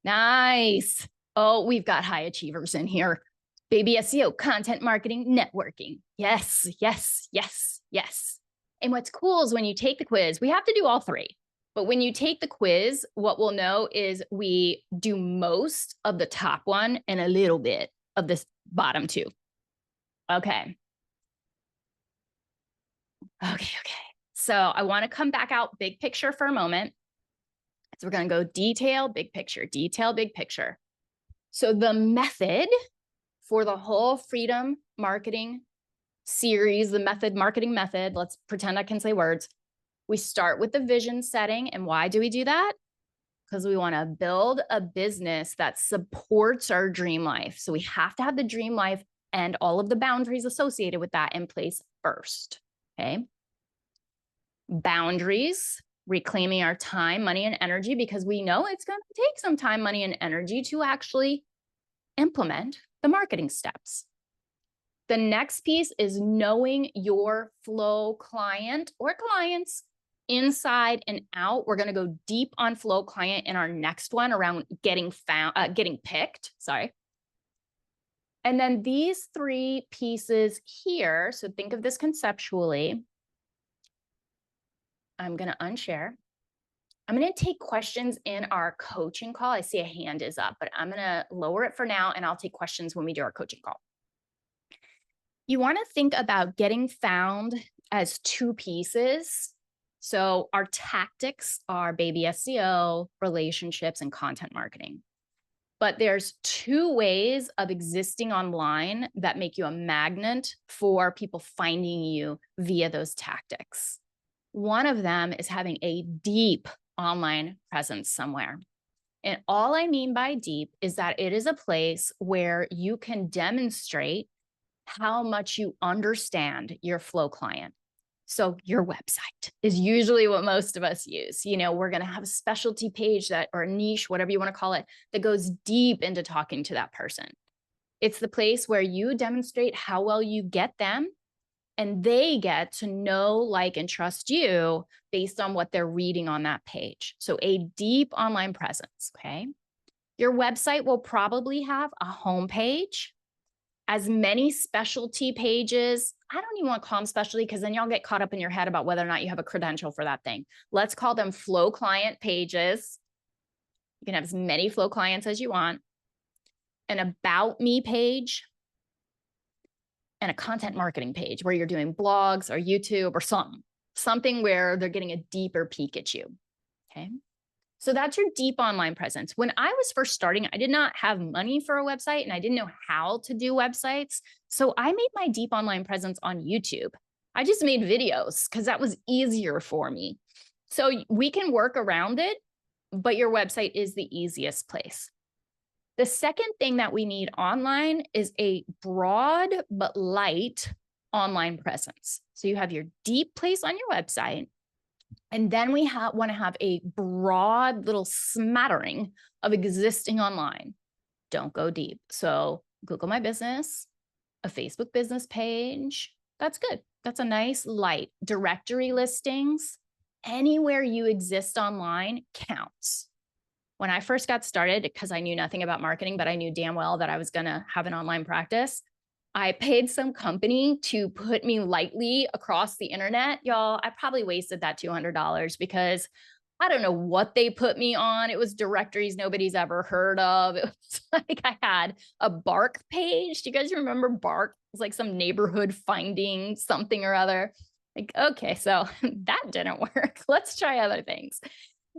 Nice. Oh, we've got high achievers in here. Baby SEO, content marketing, networking. Yes, yes, yes, yes. And what's cool is when you take the quiz, we have to do all 3. But when you take the quiz, what we'll know is we do most of the top one and a little bit of this bottom 2. Okay. Okay. So I want to come back out big picture for a moment. So we're going to go detail, big picture, detail, big picture. So the method for the whole Freedom Marketing series, the marketing method, let's pretend I can say words. We start with the vision setting. And why do we do that? Because we want to build a business that supports our dream life. So we have to have the dream life and all of the boundaries associated with that in place first. Okay. Boundaries, reclaiming our time, money, and energy, because we know it's going to take some time, money, and energy to actually implement the marketing steps. The next piece is knowing your flow client or clients inside and out. We're going to go deep on flow client in our next one around getting picked. Sorry. And then these 3 pieces here. So think of this conceptually. I'm going to unshare. I'm going to take questions in our coaching call. I see a hand is up, but I'm going to lower it for now and I'll take questions when we do our coaching call. You want to think about getting found as 2 pieces. So our tactics are baby SEO, relationships, and content marketing. But there's 2 ways of existing online that make you a magnet for people finding you via those tactics. One of them is having a deep online presence somewhere. And all I mean by deep is that it is a place where you can demonstrate how much you understand your flow client. So your website is usually what most of us use. You know, we're going to have a specialty page that, or a niche, whatever you want to call it, that goes deep into talking to that person. It's the place where you demonstrate how well you get them and they get to know, like, and trust you based on what they're reading on that page. So a deep online presence, okay? Your website will probably have a homepage, as many specialty pages. I don't even want to call them specialty because then y'all get caught up in your head about whether or not you have a credential for that thing. Let's call them flow client pages. You can have as many flow clients as you want. An about me page and a content marketing page where you're doing blogs or YouTube or something where they're getting a deeper peek at you. Okay. So that's your deep online presence. When I was first starting, I did not have money for a website and I didn't know how to do websites. So I made my deep online presence on YouTube. I just made videos because that was easier for me. So we can work around it, but your website is the easiest place. The second thing that we need online is a broad but light online presence. So you have your deep place on your website. And then we want to have a broad little smattering of existing online. Don't go deep. So Google My Business, a Facebook business page. That's good. That's a nice light. Directory listings. Anywhere you exist online counts. When I first got started, because I knew nothing about marketing, but I knew damn well that I was going to have an online practice, I paid some company to put me lightly across the internet. Y'all, I probably wasted that $200 because I don't know what they put me on. It was directories nobody's ever heard of. It was like I had a Bark page. Do you guys remember Bark? It was like some neighborhood finding something or other. Like, okay, so that didn't work. Let's try other things.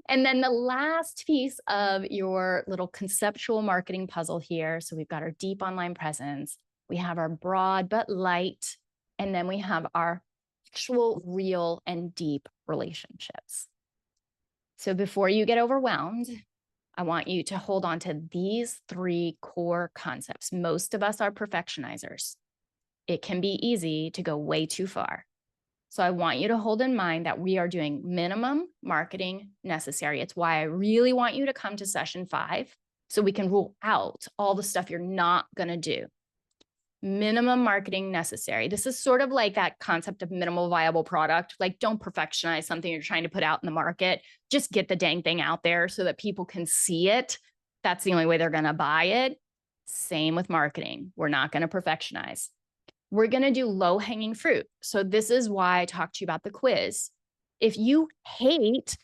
And then the last piece of your little conceptual marketing puzzle here. So we've got our deep online presence. we have our broad but light, and then we have our actual, real, and deep relationships. So before you get overwhelmed, I want you to hold on to these 3 core concepts. Most of us are perfectionizers. It can be easy to go way too far. So I want you to hold in mind that we are doing minimum marketing necessary. It's why I really want you to come to session 5 so we can rule out all the stuff you're not going to do. Minimum marketing necessary. This is sort of like that concept of minimal viable product. Like, don't perfectionize something you're trying to put out in the market. Just get the dang thing out there so that people can see it. That's the only way they're going to buy it. Same with marketing. We're not going to perfectionize. We're going to do low-hanging fruit. So this is why I talked to you about the quiz. If you hate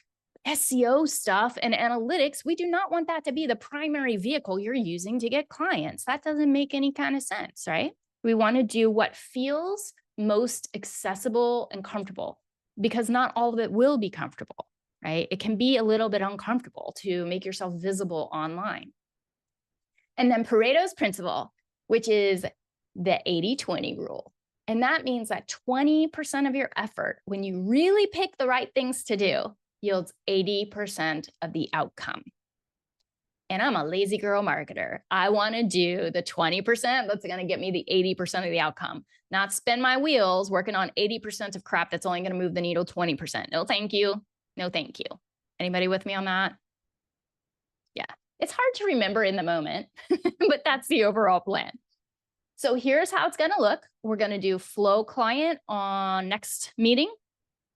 SEO stuff and analytics, we do not want that to be the primary vehicle you're using to get clients. That doesn't make any kind of sense, right? We want to do what feels most accessible and comfortable, because not all of it will be comfortable, right? It can be a little bit uncomfortable to make yourself visible online. And then Pareto's principle, which is the 80-20 rule. And that means that 20% of your effort, when you really pick the right things to do, yields 80% of the outcome. And I'm a lazy girl marketer. I want to do the 20% that's going to get me the 80% of the outcome, not spend my wheels working on 80% of crap that's only going to move the needle 20%. No, thank you. No, thank you. Anybody with me on that? Yeah, it's hard to remember in the moment, but that's the overall plan. So here's how it's going to look. We're going to do flow client on next meeting.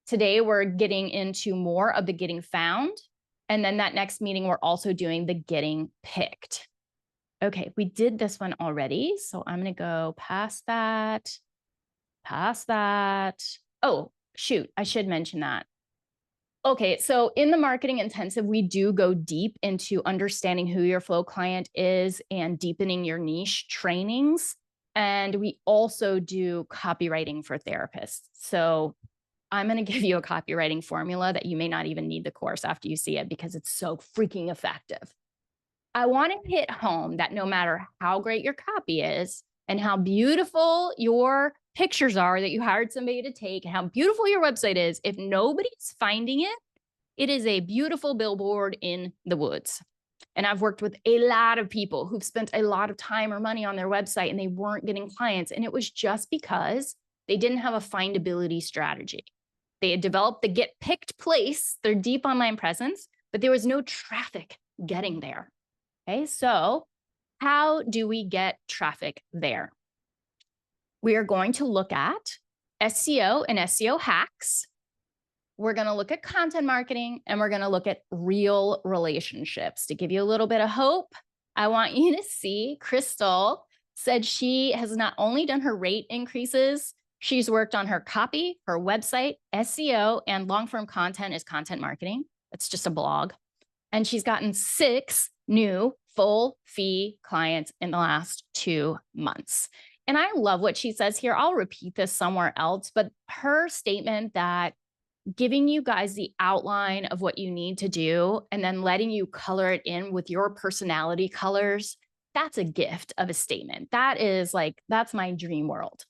Today, we're getting into more of the getting found. And then that next meeting, we're also doing the getting picked. Okay, we did this one already. So I'm going to go past that. Oh, shoot, I should mention that. Okay, so in the marketing intensive, we do go deep into understanding who your flow client is and deepening your niche trainings. And we also do copywriting for therapists. So I'm going to give you a copywriting formula that you may not even need the course after you see it, because it's so freaking effective. I want to hit home that no matter how great your copy is and how beautiful your pictures are that you hired somebody to take and how beautiful your website is, if nobody's finding it, it is a beautiful billboard in the woods. And I've worked with a lot of people who've spent a lot of time or money on their website and they weren't getting clients. And it was just because they didn't have a findability strategy. They had developed the get picked place, their deep online presence, but there was no traffic getting there. Okay, so how do we get traffic there? We are going to look at SEO and SEO hacks. We're going to look at content marketing, and we're going to look at real relationships. To give you a little bit of hope, I want you to see Crystal said she has not only done her rate increases, she's worked on her copy, her website, SEO, and long-form content is content marketing. It's just a blog. And she's gotten 6 new full fee clients in the last 2 months. And I love what she says here. I'll repeat this somewhere else, but her statement that giving you guys the outline of what you need to do and then letting you color it in with your personality colors, that's a gift of a statement. That is like, that's my dream world.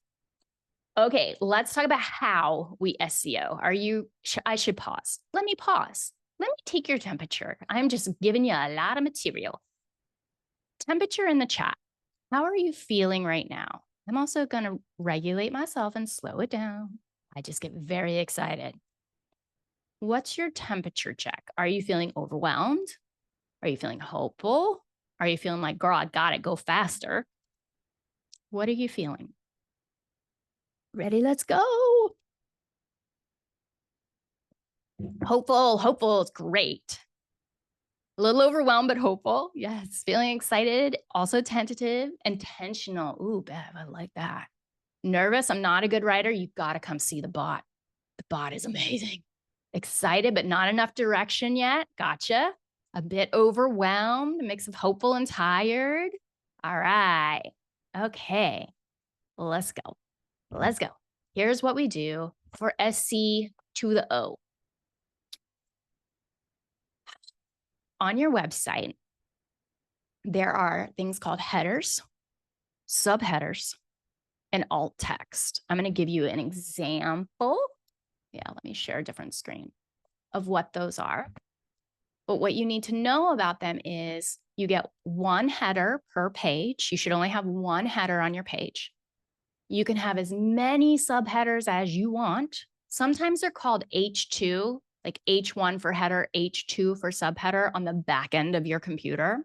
Okay, let's talk about how we SEO. I should pause. Let me pause. Let me take your temperature. I'm just giving you a lot of material. Temperature in the chat. How are you feeling right now? I'm also going to regulate myself and slow it down. I just get very excited. What's your temperature check? Are you feeling overwhelmed? Are you feeling hopeful? Are you feeling like, girl, I got it, go faster? What are you feeling? Ready, let's go. Hopeful is great. A little overwhelmed, but hopeful. Yes, feeling excited, also tentative, intentional. Ooh, Bev, I like that. Nervous, I'm not a good writer. You got to come see the bot. The bot is amazing. Excited, but not enough direction yet. Gotcha. A bit overwhelmed, a mix of hopeful and tired. All right. Okay. Let's go. Let's go. Here's what we do for SC to the O. On your website, there are things called headers, subheaders, and alt text. I'm going to give you an example. Yeah, let me share a different screen of what those are. But what you need to know about them is you get one header per page. You should only have one header on your page. You can have as many subheaders as you want. Sometimes they're called H2, like H1 for header, H2 for subheader on the back end of your computer.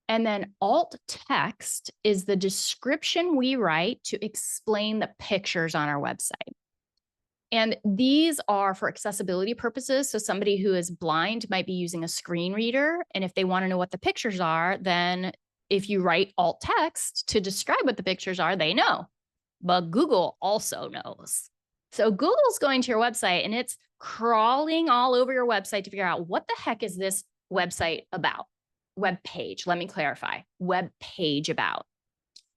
And then alt text is the description we write to explain the pictures on our website. And these are for accessibility purposes. So somebody who is blind might be using a screen reader. And if they want to know what the pictures are, then if you write alt text to describe what the pictures are, they know. But Google also knows. So Google's going to your website and it's crawling all over your website to figure out what the heck is this website about? Web page, let me clarify, web page about.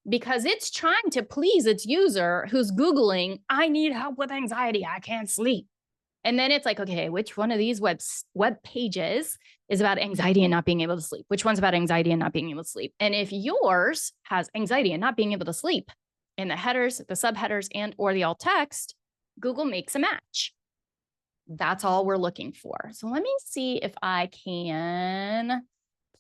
Because it's trying to please its user who's Googling, I need help with anxiety, I can't sleep. And then it's like, okay, which one of these web pages is about anxiety and not being able to sleep? Which one's about anxiety and not being able to sleep? And if yours has anxiety and not being able to sleep in the headers, the subheaders, and or the alt text, Google makes a match. That's all we're looking for. So let me see if I can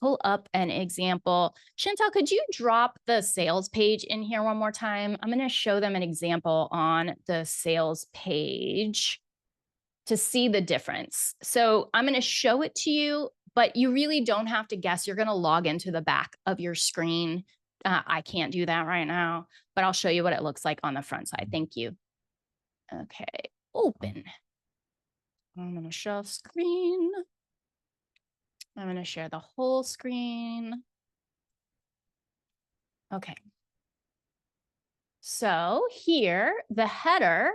pull up an example. Chantal, could you drop the sales page in here one more time? I'm going to show them an example on the sales page to see the difference. So I'm going to show it to you, but you really don't have to guess. You're going to log into the back of your screen. I can't do that right now, but I'll show you what it looks like on the front side. Thank you. Okay, open. I'm going to show screen. I'm going to share the whole screen. Okay. So here, the header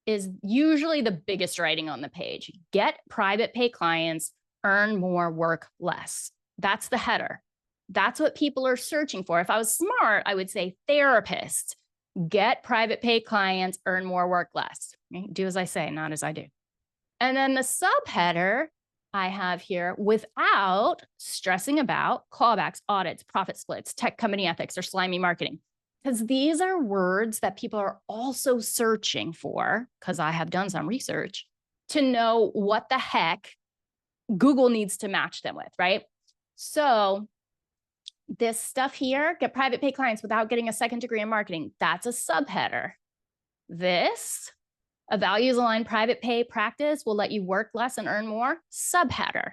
is usually the biggest writing on the page. Get private pay clients, earn more, work less. That's the header. That's what people are searching for. If I was smart, I would say therapist, get private pay clients, earn more, work less. Do as I say, not as I do. And then the subheader I have here without stressing about clawbacks, audits, profit splits, tech company ethics, or slimy marketing. Because these are words that people are also searching for, because I have done some research, to know what the heck Google needs to match them with, right? So this stuff here, get private pay clients without getting a second degree in marketing, that's a subheader. This, a values-aligned private pay practice will let you work less and earn more, subheader.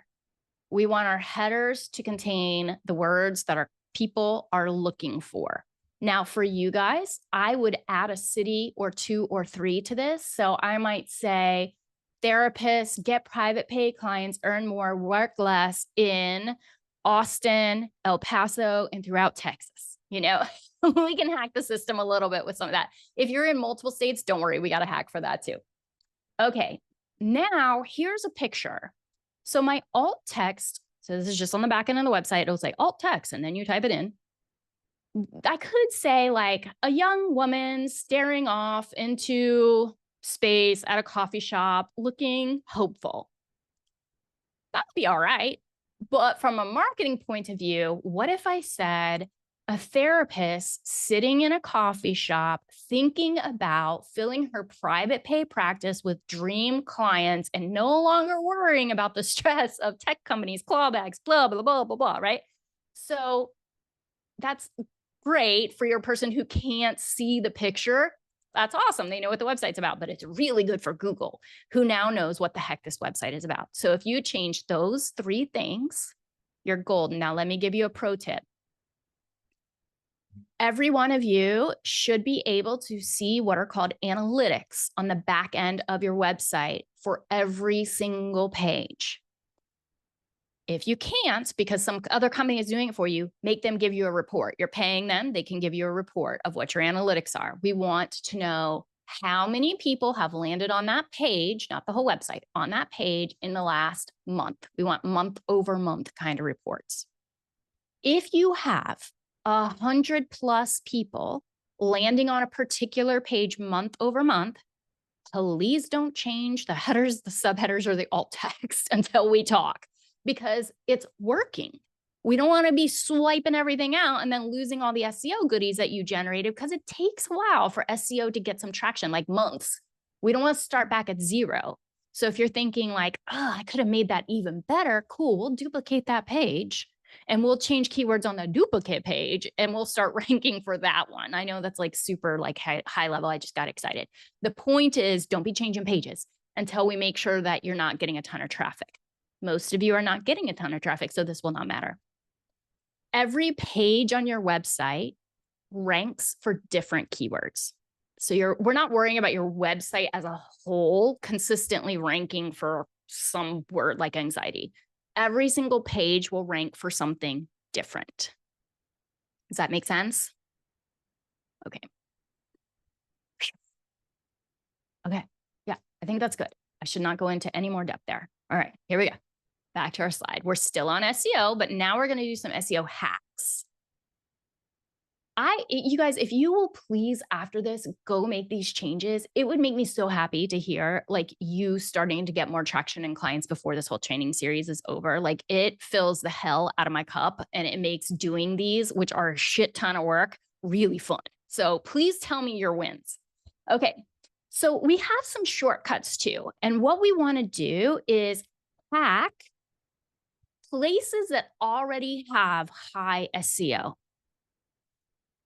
We want our headers to contain the words that our people are looking for. Now, for you guys, I would add a city or two or three to this. So I might say, therapists, get private pay clients, earn more, work less in Austin, El Paso, and throughout Texas. You know, we can hack the system a little bit with some of that. If you're in multiple states, don't worry, we got a hack for that too. Okay, now here's a picture. So my alt text, so this is just on the back end of the website, it'll say alt text, and then you type it in. I could say like a young woman staring off into space at a coffee shop looking hopeful. That'd be all right. But from a marketing point of view, what if I said a therapist sitting in a coffee shop thinking about filling her private pay practice with dream clients and no longer worrying about the stress of tech companies, clawbacks, blah, blah, blah, blah, blah, right? So that's great for your person who can't see the picture. That's awesome. They know what the website's about, but it's really good for Google, who now knows what the heck this website is about. So if you change those three things, you're golden. Now, let me give you a pro tip. Every one of you should be able to see what are called analytics on the back end of your website for every single page. If you can't, because some other company is doing it for you, make them give you a report. You're paying them, they can give you a report of what your analytics are. We want to know how many people have landed on that page, not the whole website, on that page in the last month. We want month over month kind of reports. If you have 100+ people landing on a particular page month over month, please don't change the headers, the subheaders, or the alt text until we talk, because it's working. We don't want to be swiping everything out and then losing all the SEO goodies that you generated, because it takes a while for SEO to get some traction, like months. We don't want to start back at zero. So if you're thinking like, oh, I could have made that even better, cool, we'll duplicate that page and we'll change keywords on the duplicate page and we'll start ranking for that one. I know that's like super like high level. I just got excited. The point is, don't be changing pages until we make sure that you're not getting a ton of traffic. Most of you are not getting a ton of traffic, so this will not matter. Every page on your website ranks for different keywords. So we're not worrying about your website as a whole consistently ranking for some word like anxiety. Every single page will rank for something different. Does that make sense? Okay. Okay. Yeah, I think that's good. I should not go into any more depth there. All right, here we go. Back to our slide. We're still on SEO, but now we're going to do some SEO hacks. You guys, if you will please after this go make these changes, it would make me so happy to hear like you starting to get more traction in clients before this whole training series is over. Like it fills the hell out of my cup and it makes doing these, which are a shit ton of work, really fun. So please tell me your wins. Okay, so we have some shortcuts too. And what we want to do is hack places that already have high SEO.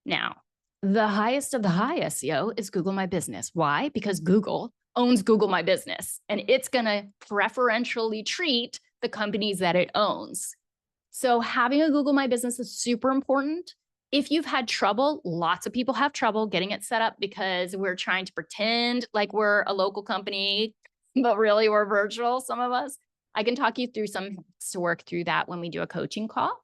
Now, the highest of the high SEO is Google My Business. Why? Because Google owns Google My Business, and it's going to preferentially treat the companies that it owns. So having a Google My Business is super important. If you've had trouble, lots of people have trouble getting it set up because we're trying to pretend like we're a local company, but really we're virtual, some of us. I can talk you through some hacks to work through that when we do a coaching call.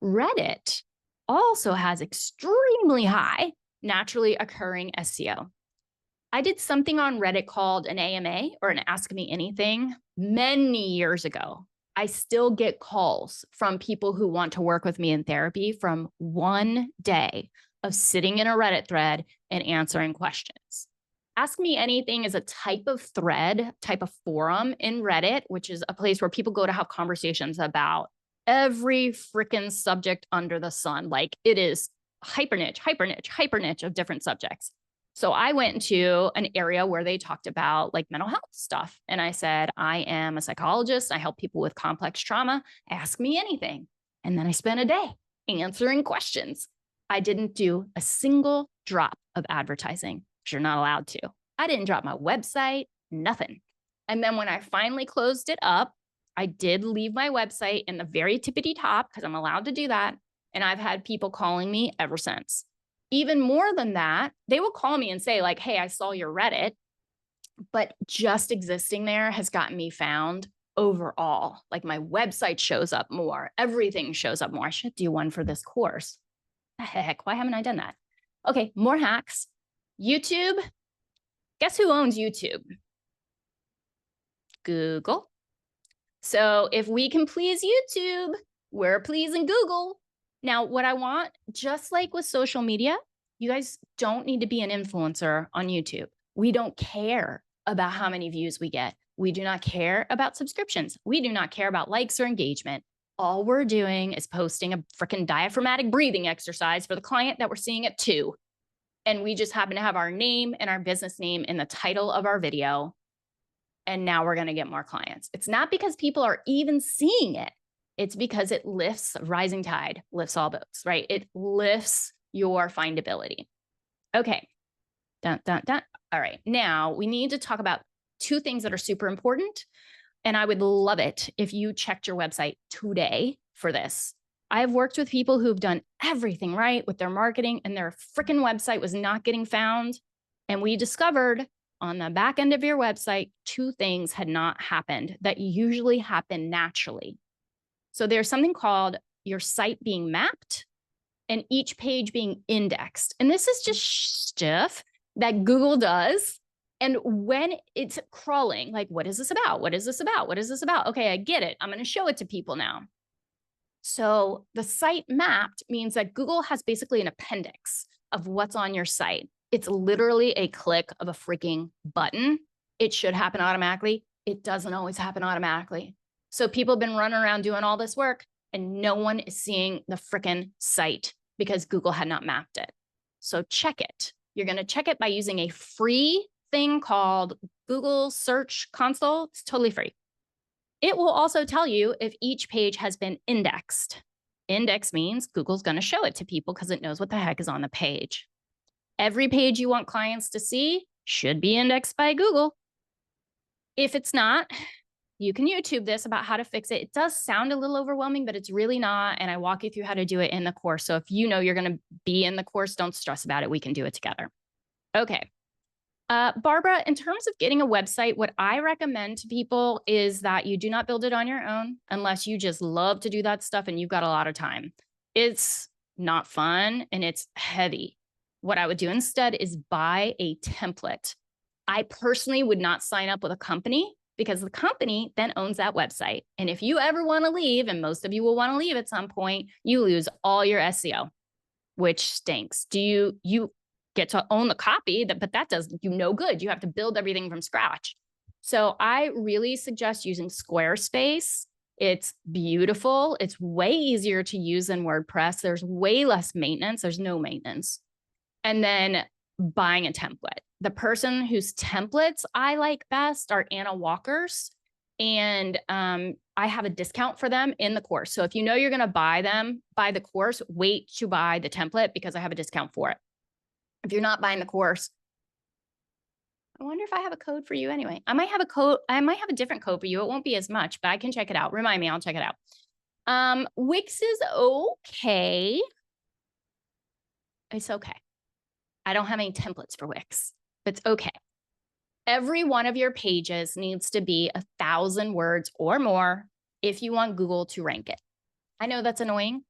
Reddit also has extremely high naturally occurring SEO. I did something on Reddit called an AMA or an Ask Me Anything many years ago. I still get calls from people who want to work with me in therapy from one day of sitting in a Reddit thread and answering questions. Ask Me Anything is a type of thread, type of forum in Reddit, which is a place where people go to have conversations about every freaking subject under the sun. Like it is hyper niche of different subjects. So I went into an area where they talked about like mental health stuff. And I said, I am a psychologist. I help people with complex trauma. Ask me anything. And then I spent a day answering questions. I didn't do a single drop of advertising, because you're not allowed to. I didn't drop my website, nothing. And then when I finally closed it up, I did leave my website in the very tippity top because I'm allowed to do that. And I've had people calling me ever since. Even more than that, they will call me and say like, hey, I saw your Reddit, but just existing there has gotten me found overall. Like my website shows up more. Everything shows up more. I should do one for this course. The heck, why haven't I done that? Okay, more hacks. YouTube. Guess who owns YouTube? Google. So if we can please YouTube, we're pleasing Google. Now, what I want, just like with social media, you guys don't need to be an influencer on YouTube. We don't care about how many views we get. We do not care about subscriptions. We do not care about likes or engagement. All we're doing is posting a freaking diaphragmatic breathing exercise for the client that we're seeing at 2. And we just happen to have our name and our business name in the title of our video. And now we're going to get more clients. It's not because people are even seeing it. It's because it lifts, rising tide lifts all boats, right? It lifts your findability. Okay. Dun, dun, dun. All right. Now we need to talk about 2 things that are super important. And I would love it if you checked your website today for this. I've worked with people who've done everything right with their marketing and their freaking website was not getting found. And we discovered on the back end of your website, 2 things had not happened that usually happen naturally. So there's something called your site being mapped and each page being indexed. And this is just stuff that Google does. And when it's crawling, like, what is this about? What is this about? What is this about? Okay, I get it. I'm going to show it to people now. So the site mapped means that Google has basically an appendix of what's on your site. It's literally a click of a freaking button. It should happen automatically. It doesn't always happen automatically. So people have been running around doing all this work, and no one is seeing the frickin' site because Google had not mapped it. So check it. You're going to check it by using a free thing called Google Search Console. It's totally free. It will also tell you if each page has been indexed. Index means Google's going to show it to people because it knows what the heck is on the page. Every page you want clients to see should be indexed by Google. If it's not, you can YouTube this about how to fix it. It does sound a little overwhelming, but it's really not. And I walk you through how to do it in the course. So if you know you're going to be in the course, don't stress about it. We can do it together. Okay. Barbara, in terms of getting a website, what I recommend to people is that you do not build it on your own unless you just love to do that stuff and you've got a lot of time. It's not fun and it's heavy. What I would do instead is buy a template. I personally would not sign up with a company because the company then owns that website. And if you ever want to leave, and most of you will want to leave at some point, you lose all your SEO, which stinks. You get to own the copy, but that does you no good. You have to build everything from scratch. So I really suggest using Squarespace. It's beautiful. It's way easier to use than WordPress. There's way less maintenance. There's no maintenance. And then buying a template. The person whose templates I like best are Anna Walker's. And I have a discount for them in the course. So if you know you're going to buy the course, wait to buy the template because I have a discount for it. If you're not buying the course, I wonder if I have a code for you anyway. I might have a code. I might have a different code for you. It won't be as much, but I can check it out. Remind me, I'll check it out. Wix is okay. It's okay. I don't have any templates for Wix. It's okay. Every one of your pages needs to be 1,000 words or more if you want Google to rank it. I know that's annoying,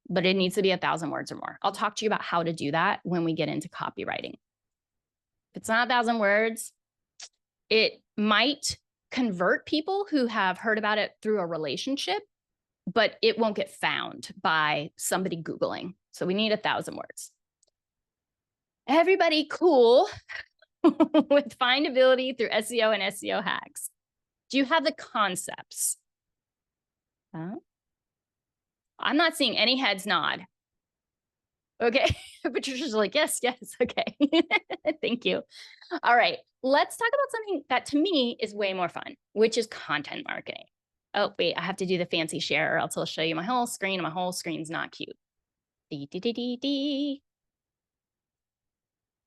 but it needs to be 1,000 words or more. I'll talk to you about how to do that when we get into copywriting. If it's not 1,000 words, it might convert people who have heard about it through a relationship, but it won't get found by somebody Googling. So we need 1,000 words. Everybody cool with findability through SEO and SEO hacks. Do you have the concepts? I'm not seeing any heads nod. Okay. Patricia's like, yes, okay. Thank you. All right. Let's talk about something that to me is way more fun, which is content marketing. Oh, wait, I have to do the fancy share or else I'll show you my whole screen and my whole screen's not cute.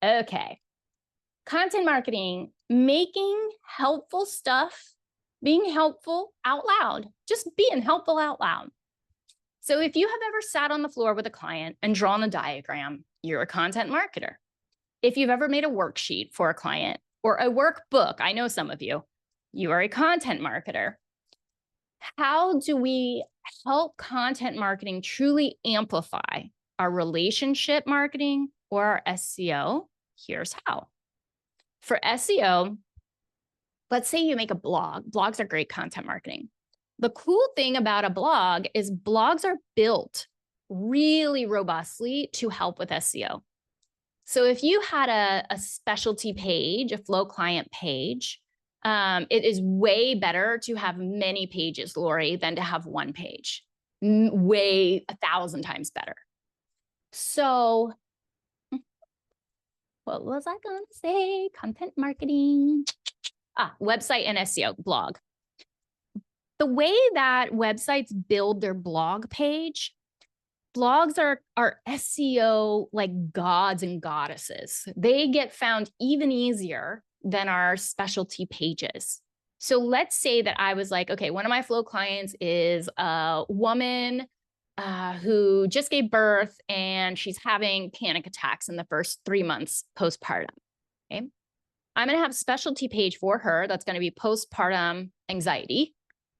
Okay. Content marketing, making helpful stuff, being helpful out loud, just being helpful out loud. So if you have ever sat on the floor with a client and drawn a diagram, you're a content marketer. If you've ever made a worksheet for a client or a workbook, I know some of you, you are a content marketer. How do we help content marketing truly amplify our relationship marketing or our SEO? Here's how. For SEO, let's say you make a blog. Blogs are great content marketing. The cool thing about a blog is blogs are built really robustly to help with SEO. So if you had a specialty page, a flow client page, it is way better to have many pages, Lori, than to have one page. Way 1,000 times better. So what was I going to say? Content marketing. Website and SEO, blog. The way that websites build their blog page, blogs are SEO like gods and goddesses. They get found even easier than our specialty pages. So let's say that I was like, okay, one of my flow clients is a woman who just gave birth and she's having panic attacks in the first 3 months postpartum. Okay. I'm going to have a specialty page for her that's going to be postpartum anxiety.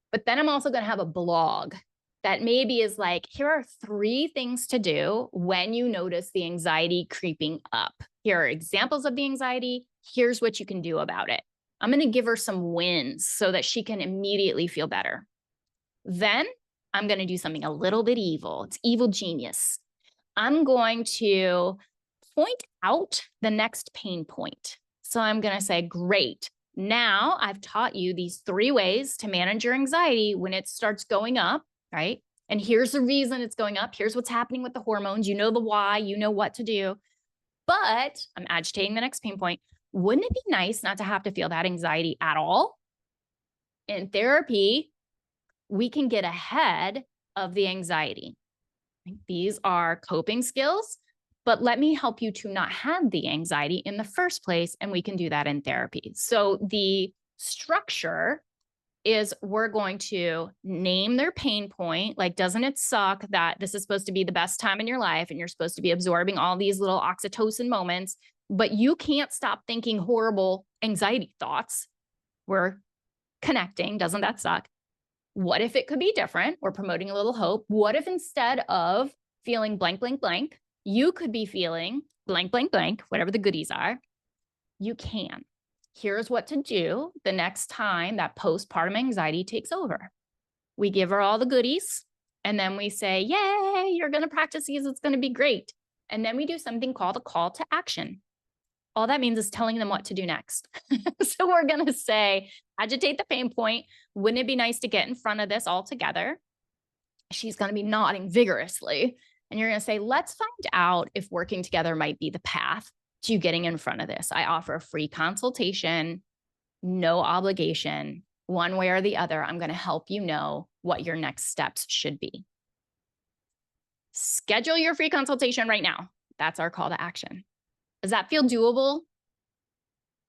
But then I'm also going to have a blog that maybe is like, here are 3 things to do when you notice the anxiety creeping up. Here are examples of the anxiety. Here's what you can do about it. I'm going to give her some wins so that she can immediately feel better. Then I'm going to do something a little bit evil. It's evil genius. I'm going to point out the next pain point. So I'm going to say, great. Now I've taught you these 3 ways to manage your anxiety when it starts going up, right? And here's the reason it's going up. Here's what's happening with the hormones. You know the why, you know what to do. But I'm agitating the next pain point. Wouldn't it be nice not to have to feel that anxiety at all? In therapy, we can get ahead of the anxiety. These are coping skills, but let me help you to not have the anxiety in the first place, and we can do that in therapy. So the structure is we're going to name their pain point. Like, doesn't it suck that this is supposed to be the best time in your life and you're supposed to be absorbing all these little oxytocin moments, but you can't stop thinking horrible anxiety thoughts? We're connecting. Doesn't that suck? What if it could be different? We're promoting a little hope. What if instead of feeling blank, blank, blank, you could be feeling blank, blank, blank, whatever the goodies are? You can. Here's what to do the next time that postpartum anxiety takes over. We give her all the goodies, and then we say, yay, you're going to practice these. It's going to be great. And then we do something called a call to action. All that means is telling them what to do next. So we're going to say, agitate the pain point. Wouldn't it be nice to get in front of this all together? She's going to be nodding vigorously. And you're going to say, let's find out if working together might be the path to you getting in front of this. I offer a free consultation, no obligation. One way or the other, I'm going to help you know what your next steps should be. Schedule your free consultation right now. That's our call to action. Does that feel doable?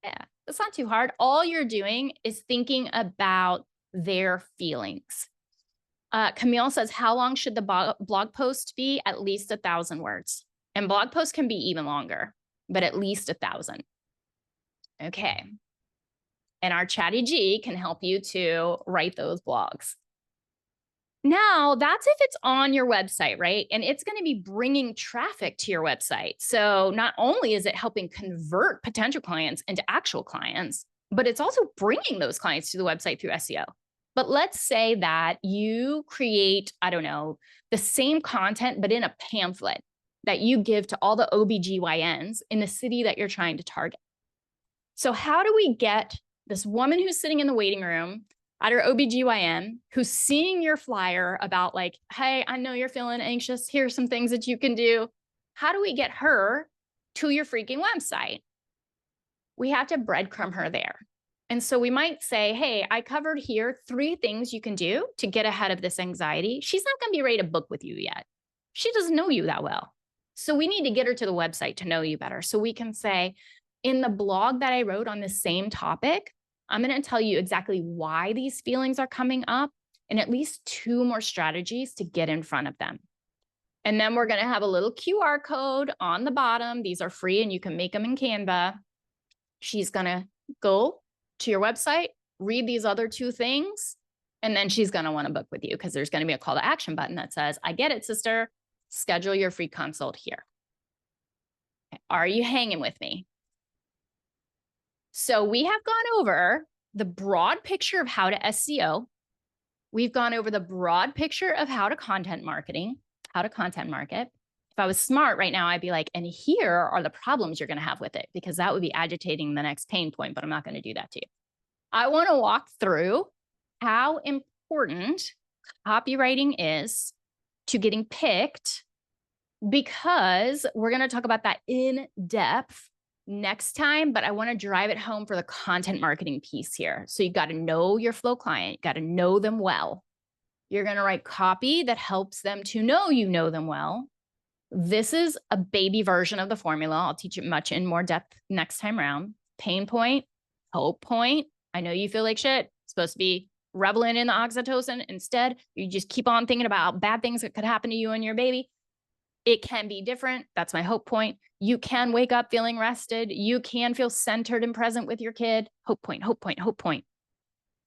Yeah, it's not too hard. All you're doing is thinking about their feelings. Camille says, how long should the blog post be? At least 1,000 words. And blog posts can be even longer, but at least 1,000. Okay. And our Chatty G can help you to write those blogs. Now, that's if it's on your website, right? And it's going to be bringing traffic to your website. So not only is it helping convert potential clients into actual clients, but it's also bringing those clients to the website through SEO. But let's say that you create, I don't know, the same content, but in a pamphlet that you give to all the OBGYNs in the city that you're trying to target. So how do we get this woman who's sitting in the waiting room at her OBGYN, who's seeing your flyer about like, hey, I know you're feeling anxious. Here's some things that you can do. How do we get her to your freaking website? We have to breadcrumb her there. And so we might say, hey, I covered here 3 things you can do to get ahead of this anxiety. She's not going to be ready to book with you yet. She doesn't know you that well. So we need to get her to the website to know you better. So we can say, in the blog that I wrote on the same topic, I'm going to tell you exactly why these feelings are coming up and at least 2 more strategies to get in front of them. And then we're going to have a little QR code on the bottom. These are free and you can make them in Canva. She's going to go to your website, read these other 2 things, and then she's going to want to book with you because there's going to be a call to action button that says, I get it, sister. Schedule your free consult here. Okay. Are you hanging with me? So we have gone over the broad picture of how to SEO. We've gone over the broad picture of how to content market. If I was smart right now, I'd be like, and here are the problems you're going to have with it, because that would be agitating the next pain point, but I'm not going to do that to you. I want to walk through how important copywriting is to getting picked, because we're going to talk about that in depth next time, but I want to drive it home for the content marketing piece here. So you got to know your flow client, you got to know them well. You're going to write copy that helps them to know you know them well. This is a baby version of the formula. I'll teach it much in more depth next time around. Pain point, hope point. I know you feel like shit. It's supposed to be reveling in the oxytocin. Instead, you just keep on thinking about bad things that could happen to you and your baby. It can be different. That's my hope point. You can wake up feeling rested. You can feel centered and present with your kid. Hope point, hope point, hope point.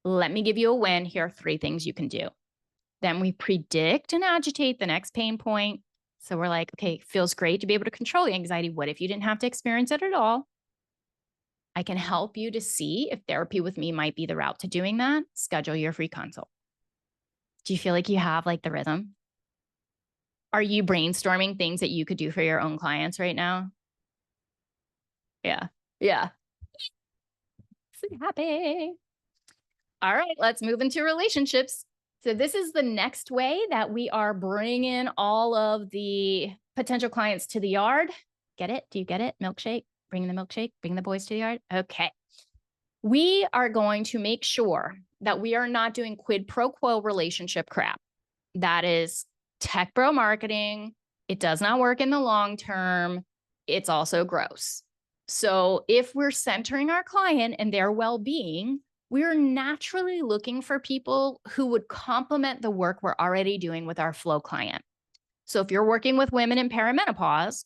Let me give you a win. Here are 3 things you can do. Then we predict and agitate the next pain point. So we're like, okay, feels great to be able to control the anxiety. What if you didn't have to experience it at all? I can help you to see if therapy with me might be the route to doing that. Schedule your free consult. Do you feel like you have like the rhythm? Are you brainstorming things that you could do for your own clients right now? Yeah. Yeah. So happy. All right, let's move into relationships. So this is the next way that we are bringing all of the potential clients to the yard. Get it? Do you get it? Milkshake, bring the milkshake, bring the boys to the yard. Okay. We are going to make sure that we are not doing quid pro quo relationship crap. That is tech bro marketing. It does not work in the long term. It's also gross. So if we're centering our client and their well-being, we're naturally looking for people who would complement the work we're already doing with our flow client. So if you're working with women in perimenopause,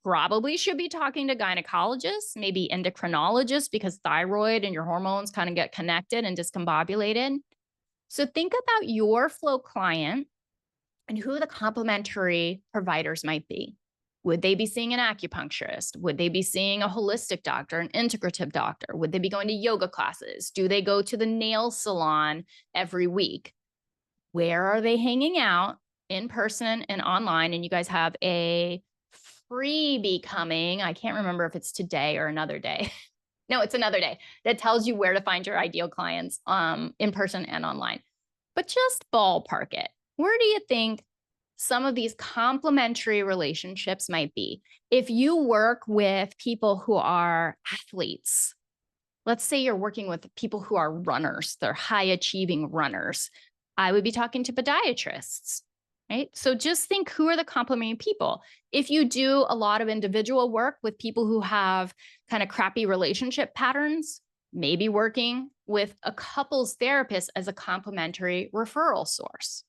probably should be talking to gynecologists, maybe endocrinologists, because thyroid and your hormones kind of get connected and discombobulated. So think about your flow client and who the complementary providers might be. Would they be seeing an acupuncturist? Would they be seeing a holistic doctor, an integrative doctor? Would they be going to yoga classes? Do they go to the nail salon every week? Where are they hanging out in person and online? And you guys have a freebie coming. I can't remember if it's today or another day. No, it's another day that tells you where to find your ideal clients in person and online. But just ballpark it. Where do you think some of these complementary relationships might be? If you work with people who are athletes, let's say you're working with people who are runners, they're high achieving runners, I would be talking to podiatrists, right? So just think, who are the complementary people? If you do a lot of individual work with people who have kind of crappy relationship patterns, maybe working with a couples therapist as a complementary referral source.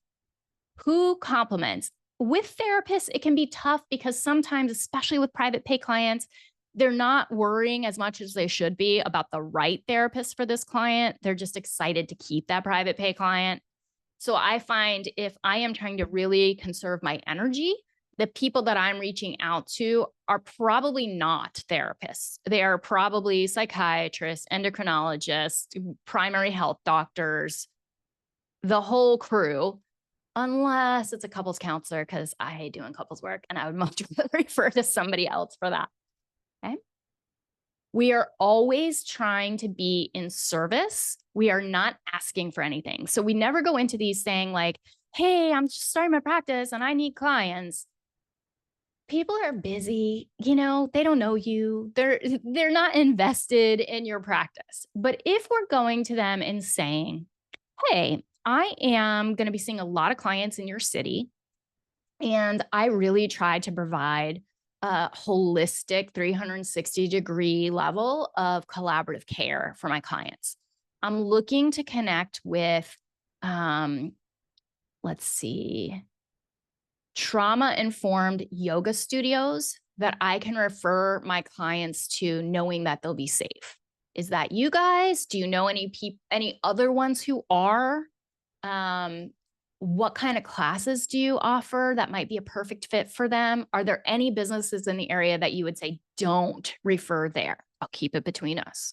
Who complements? With therapists, it can be tough because sometimes, especially with private pay clients, they're not worrying as much as they should be about the right therapist for this client. They're just excited to keep that private pay client. So I find if I am trying to really conserve my energy, the people that I'm reaching out to are probably not therapists. They are probably psychiatrists, endocrinologists, primary health doctors, the whole crew, unless it's a couples counselor, because I hate doing couples work and I would much rather refer to somebody else for that. Okay. We are always trying to be in service. We are not asking for anything. So we never go into these saying like, hey, I'm just starting my practice and I need clients. People are busy, they don't know you. They're not invested in your practice. But if we're going to them and saying, hey, I am going to be seeing a lot of clients in your city, and I really try to provide a holistic 360-degree level of collaborative care for my clients. I'm looking to connect with, let's see, trauma-informed yoga studios that I can refer my clients to, knowing that they'll be safe. Is that you guys? Do you know any other ones who are? What kind of classes do you offer that might be a perfect fit for them? Are there any businesses in the area that you would say, don't refer there? I'll keep it between us.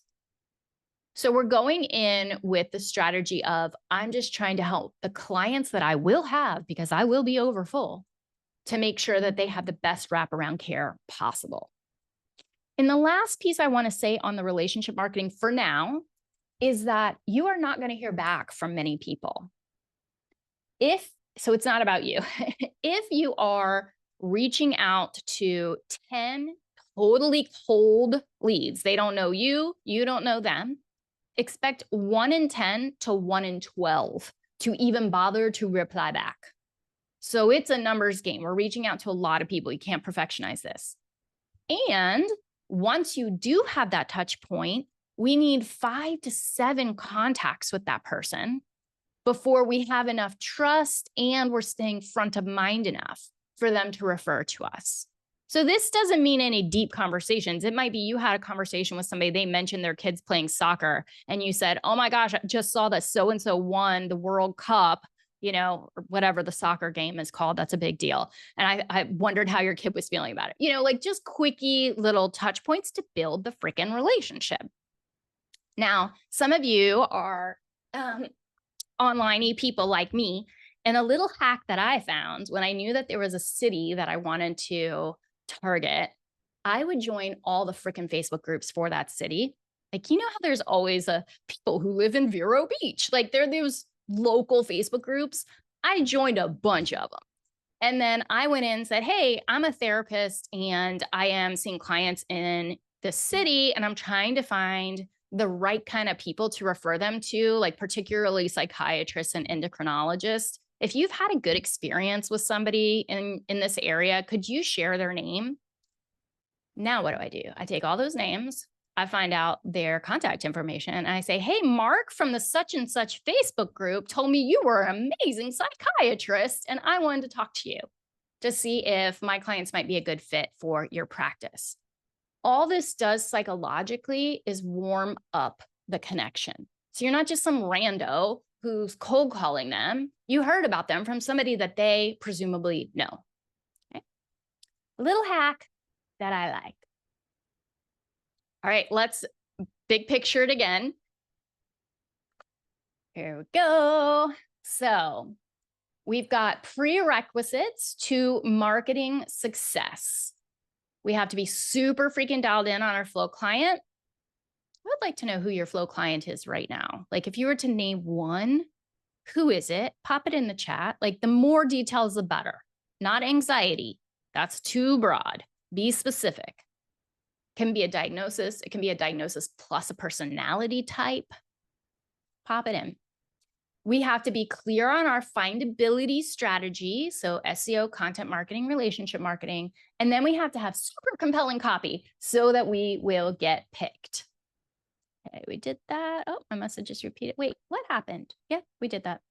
So we're going in with the strategy of, I'm just trying to help the clients that I will have, because I will be over full, to make sure that they have the best wraparound care possible. And the last piece I want to say on the relationship marketing for now is that you are not going to hear back from many people. So it's not about you. If you are reaching out to 10 totally cold leads, they don't know you, you don't know them, expect 1 in 10 to 1 in 12 to even bother to reply back. So it's a numbers game. We're reaching out to a lot of people. You can't perfectionize this. And once you do have that touch point, we need 5 to 7 contacts with that person before we have enough trust and we're staying front of mind enough for them to refer to us. So this doesn't mean any deep conversations. It might be you had a conversation with somebody, they mentioned their kids playing soccer, and you said, oh my gosh, I just saw that so-and-so won the World Cup, or whatever the soccer game is called. That's a big deal. And I wondered how your kid was feeling about it. Like just quickie little touch points to build the freaking relationship. Now, some of you are online-y people like me, and a little hack that I found when I knew that there was a city that I wanted to target, I would join all the freaking Facebook groups for that city. Like, how there's always people who live in Vero Beach. Like, there are those local Facebook groups. I joined a bunch of them. And then I went in and said, hey, I'm a therapist and I am seeing clients in the city and I'm trying to find the right kind of people to refer them to, like particularly psychiatrists and endocrinologists. If you've had a good experience with somebody in this area, could you share their name? Now what do? I take all those names, I find out their contact information, and I say, hey, Mark from the such and such Facebook group told me you were an amazing psychiatrist, and I wanted to talk to you to see if my clients might be a good fit for your practice. All this does psychologically is warm up the connection. So you're not just some rando who's cold calling them. You heard about them from somebody that they presumably know. Okay? A little hack that I like. All right, let's big picture it again. Here we go. So we've got prerequisites to marketing success. We have to be super freaking dialed in on our flow client. I would like to know who your flow client is right now. Like if you were to name one, who is it? Pop it in the chat. Like the more details, the better. Not anxiety. That's too broad. Be specific. Can be a diagnosis. It can be a diagnosis plus a personality type. Pop it in. We have to be clear on our findability strategy. So SEO, content marketing, relationship marketing. And then we have to have super compelling copy so that we will get picked. Okay, we did that. Oh, I must have just repeated. Wait, what happened? Yeah, we did that.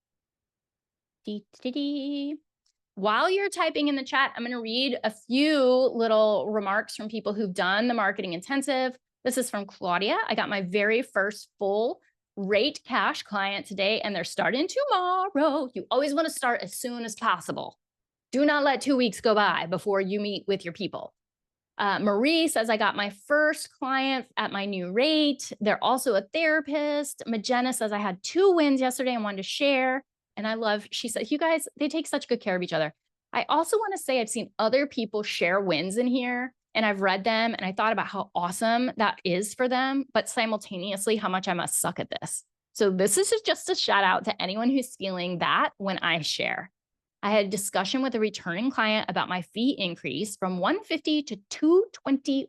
While you're typing in the chat, I'm going to read a few little remarks from people who've done the marketing intensive. This is from Claudia. I got my very first full rate cash client today, and they're starting tomorrow. You always want to start as soon as possible. Do not let 2 weeks go by before you meet with your people. Marie says, I got my first client at my new rate. They're also a therapist. Magenta says, I had 2 wins yesterday and wanted to share. And I love, she said, you guys, they take such good care of each other. I also want to say I've seen other people share wins in here and I've read them and I thought about how awesome that is for them, but simultaneously how much I must suck at this. So this is just a shout out to anyone who's feeling that when I share. I had a discussion with a returning client about my fee increase from $150 to $225.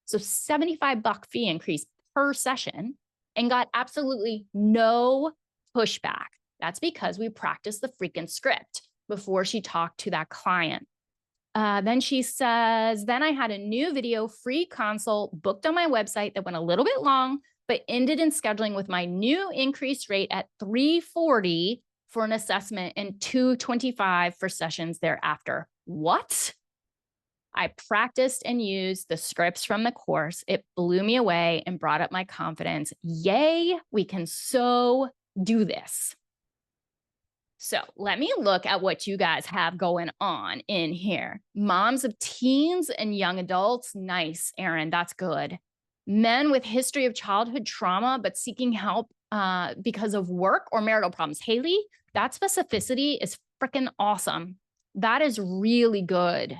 So $75 fee increase per session and got absolutely no pushback. That's because we practiced the freaking script before she talked to that client. Then she says, then I had a new video free consult booked on my website that went a little bit long, but ended in scheduling with my new increased rate at $340 for an assessment and $225 for sessions thereafter. What? I practiced and used the scripts from the course. It blew me away and brought up my confidence. Yay, we can so do this. So let me look at what you guys have going on in here. Moms of teens and young adults. Nice, Erin, that's good. Men with history of childhood trauma, but seeking help because of work or marital problems. Haley, that specificity is freaking awesome. That is really good.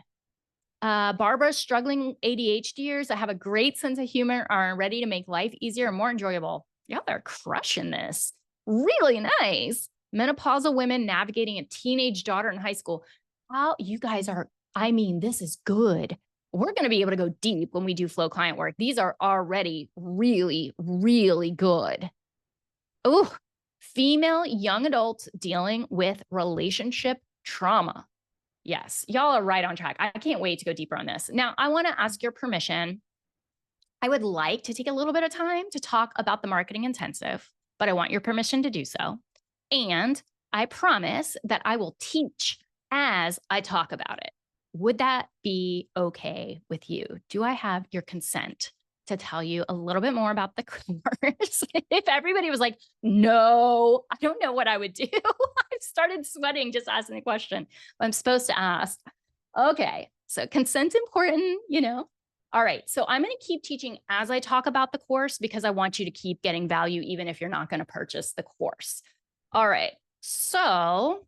Barbara, struggling ADHDers that have a great sense of humor are ready to make life easier and more enjoyable. Y'all are crushing this. Really nice. Menopausal women navigating a teenage daughter in high school. Wow, you guys are, I mean, this is good. We're going to be able to go deep when we do flow client work. These are already really, really good. Oh, female young adults dealing with relationship trauma. Yes, y'all are right on track. I can't wait to go deeper on this. Now, I want to ask your permission. I would like to take a little bit of time to talk about the marketing intensive, but I want your permission to do so. And I promise that I will teach as I talk about it. Would that be okay with you? Do I have your consent to tell you a little bit more about the course? If everybody was like, no, I don't know what I would do. I started sweating just asking the question, but I'm supposed to ask. Okay, so consent's important, you know. All right, so I'm going to keep teaching as I talk about the course because I want you to keep getting value even if you're not going to purchase the course. All right, so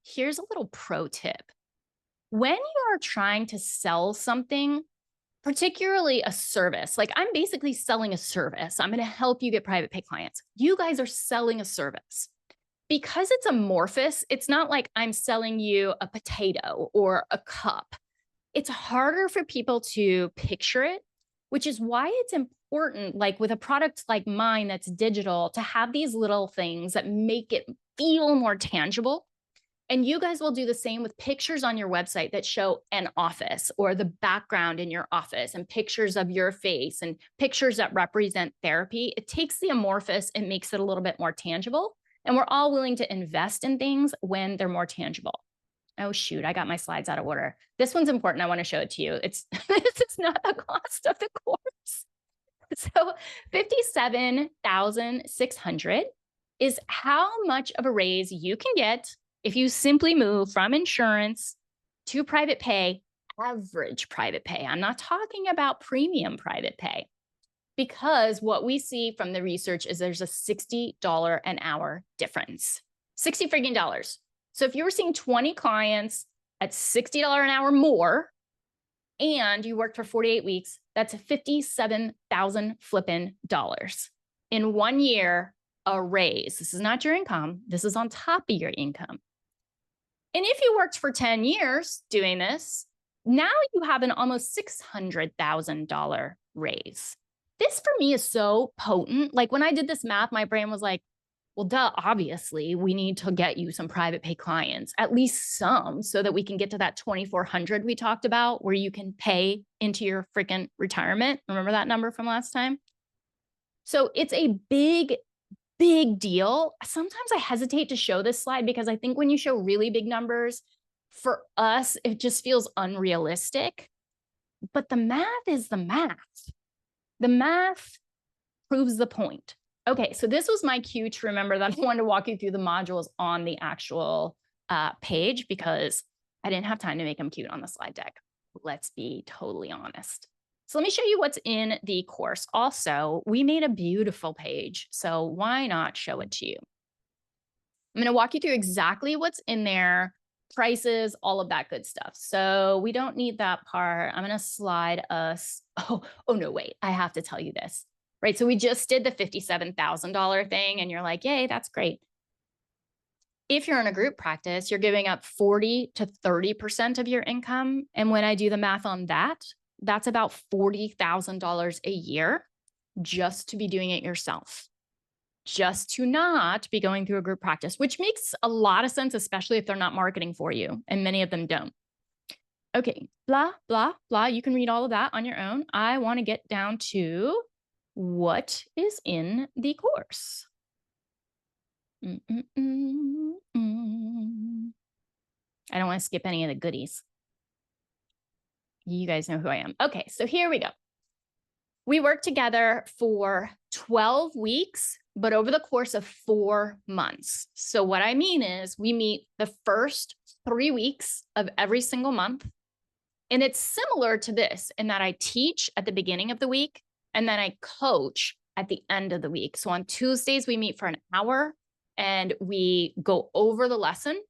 here's a little pro tip. When you are trying to sell something, particularly a service. Like I'm basically selling a service. I'm going to help you get private pay clients. You guys are selling a service. Because it's amorphous, it's not like I'm selling you a potato or a cup. It's harder for people to picture it, which is why it's important, like with a product like mine that's digital, to have these little things that make it feel more tangible. And you guys will do the same with pictures on your website that show an office or the background in your office and pictures of your face and pictures that represent therapy. It takes the amorphous and makes it a little bit more tangible. And we're all willing to invest in things when they're more tangible. Oh, shoot, I got my slides out of order. This one's important. I want to show it to you. This is not the cost of the course. So 57,600 is how much of a raise you can get if you simply move from insurance to private pay, average private pay. I'm not talking about premium private pay, because what we see from the research is there's a $60 an hour difference. 60 freaking dollars. So if you were seeing 20 clients at $60 an hour more, and you worked for 48 weeks, that's 57,000 flippin' dollars. In 1 year, a raise. This is not your income. This is on top of your income. And if you worked for 10 years doing this, now you have an almost $600,000 raise. This for me is so potent. Like when I did this math, my brain was like, well, duh, obviously we need to get you some private pay clients, at least some, so that we can get to that 2,400 we talked about where you can pay into your freaking retirement. Remember that number from last time? So it's a big deal. Sometimes I hesitate to show this slide because I think when you show really big numbers, for us, it just feels unrealistic. But the math is the math. The math proves the point. Okay, so this was my cue to remember that I wanted to walk you through the modules on the actual page because I didn't have time to make them cute on the slide deck. Let's be totally honest. So let me show you what's in the course. Also, we made a beautiful page, so why not show it to you? I'm going to walk you through exactly what's in there, prices, all of that good stuff. So we don't need that part. I'm going to slide us. Oh, no, wait, I have to tell you this. Right. So we just did the $57,000 thing and you're like, yay, that's great. If you're in a group practice, you're giving up 40 to 30% of your income. And when I do the math on that, that's about $40,000 a year just to be doing it yourself, just to not be going through a group practice, which makes a lot of sense, especially if they're not marketing for you. And many of them don't. Okay, blah, blah, blah. You can read all of that on your own. I want to get down to what is in the course. I don't want to skip any of the goodies. You guys know who I am. Okay, so here we go. We worked together for 12 weeks, but over the course of 4 months. So what I mean is we meet the first 3 weeks of every single month. And it's similar to this in that I teach at the beginning of the week and then I coach at the end of the week. So on Tuesdays, we meet for an hour and we go over the lesson.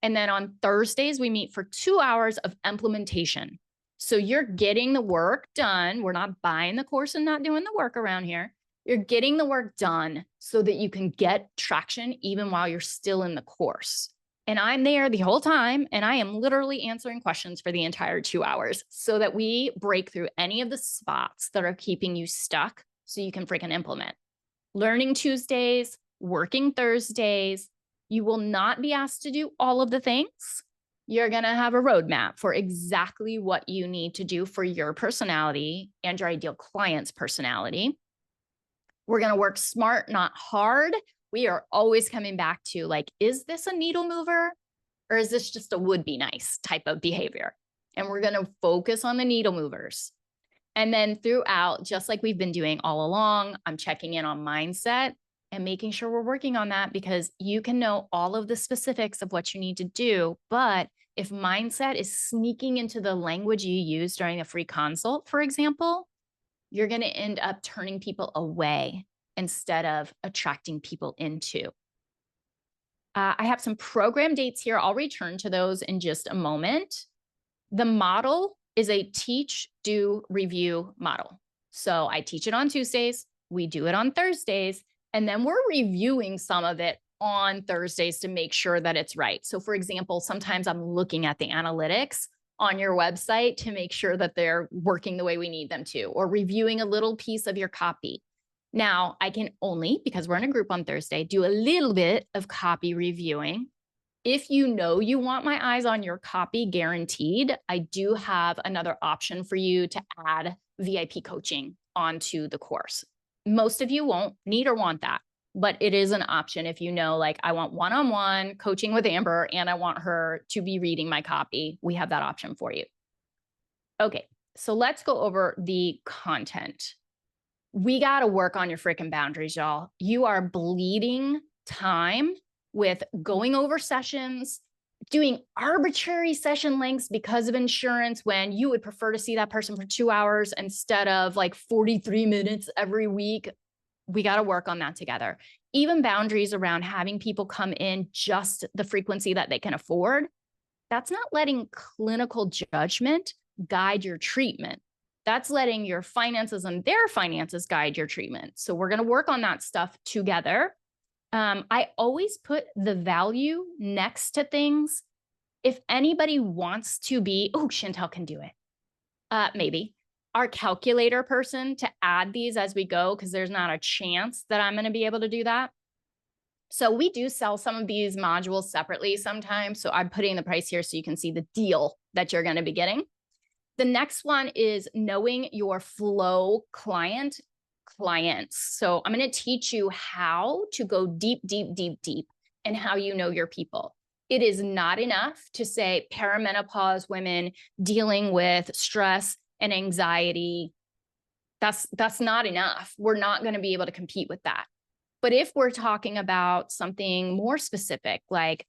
And then on Thursdays, we meet for 2 hours of implementation. So you're getting the work done. We're not buying the course and not doing the work around here. You're getting the work done so that you can get traction even while you're still in the course. And I'm there the whole time, and I am literally answering questions for the entire 2 hours so that we break through any of the spots that are keeping you stuck so you can freaking implement. Learning Tuesdays, working Thursdays. You will not be asked to do all of the things. You're going to have a roadmap for exactly what you need to do for your personality and your ideal client's personality. We're going to work smart, not hard. We are always coming back to like, is this a needle mover or is this just a would be nice type of behavior? And we're going to focus on the needle movers. And then throughout, just like we've been doing all along, I'm checking in on mindset and making sure we're working on that because you can know all of the specifics of what you need to do. But if mindset is sneaking into the language you use during a free consult, for example, you're going to end up turning people away instead of attracting people into. I have some program dates here. I'll return to those in just a moment. The model is a teach, do, review model. So I teach it on Tuesdays, we do it on Thursdays, and then we're reviewing some of it on Thursdays to make sure that it's right. So for example, sometimes I'm looking at the analytics on your website to make sure that they're working the way we need them to, or reviewing a little piece of your copy. Now, I can only, because we're in a group on Thursday, do a little bit of copy reviewing. If you know you want my eyes on your copy guaranteed, I do have another option for you to add VIP coaching onto the course. Most of you won't need or want that, but it is an option if you know, like, I want one-on-one coaching with Amber and I want her to be reading my copy. We have that option for you. Okay, so let's go over the content. We got to work on your freaking boundaries, y'all. You are bleeding time with going over sessions, doing arbitrary session lengths because of insurance when you would prefer to see that person for 2 hours instead of like 43 minutes every week. We got to work on that together. Even boundaries around having people come in just the frequency that they can afford. That's not letting clinical judgment guide your treatment. That's letting your finances and their finances guide your treatment. So we're going to work on that stuff together. I always put the value next to things. If anybody wants to be, oh, Chantel can do it. Maybe our calculator person to add these as we go, because there's not a chance that I'm going to be able to do that. So we do sell some of these modules separately sometimes. So I'm putting the price here so you can see the deal that you're going to be getting. The next one is knowing your flow clients. So I'm going to teach you how to go deep, deep, deep, deep, and how you know your people. It is not enough to say perimenopause women dealing with stress and anxiety. That's not enough. We're not going to be able to compete with that. But if we're talking about something more specific, like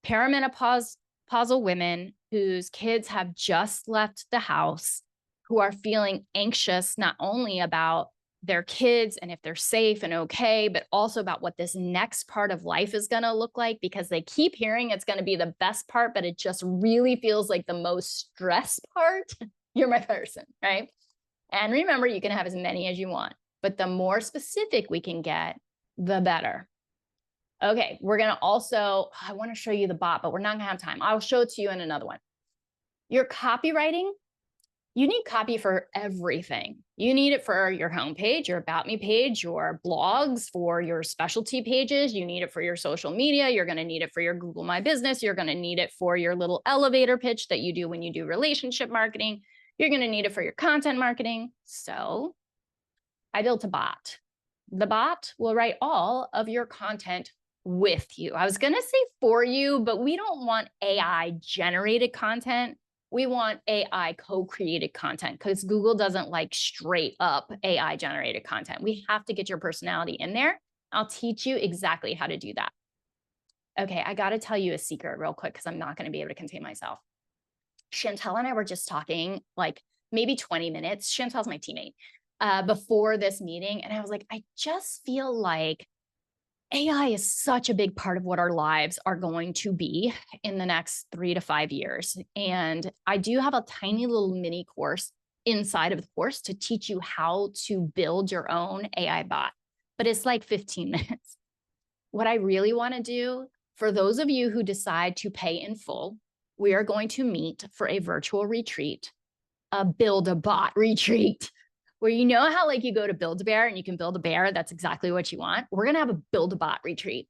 perimenopausal women whose kids have just left the house, who are feeling anxious not only about their kids and if they're safe and okay, but also about what this next part of life is going to look like, because they keep hearing it's going to be the best part, but it just really feels like the most stress part. You're my person, right? And remember, you can have as many as you want, but the more specific we can get, the better. Okay, we're going to also, I want to show you the bot, but we're not going to have time. I'll show it to you in another one. Your copywriting, you need copy for everything. You need it for your homepage, your About Me page, your blogs, for your specialty pages. You need it for your social media. You're going to need it for your Google My Business. You're going to need it for your little elevator pitch that you do when you do relationship marketing. You're going to need it for your content marketing. So I built a bot. The bot will write all of your content with you. I was going to say for you, but we don't want AI generated content. We want AI co-created content, because Google doesn't like straight up AI generated content. We have to get your personality in there. I'll teach you exactly how to do that. Okay, I got to tell you a secret real quick, because I'm not going to be able to contain myself. Chantel and I were just talking like maybe 20 minutes. Chantel's my teammate. Before this meeting. And I was like, I just feel like AI is such a big part of what our lives are going to be in the next 3 to 5 years. And I do have a tiny little mini course inside of the course to teach you how to build your own AI bot, but it's like 15 minutes. What I really want to do, for those of you who decide to pay in full, we are going to meet for a virtual retreat, a build a bot retreat, where you know how like you go to Build-A-Bear and you can build a bear, that's exactly what you want. We're going to have a Build-A-Bot retreat.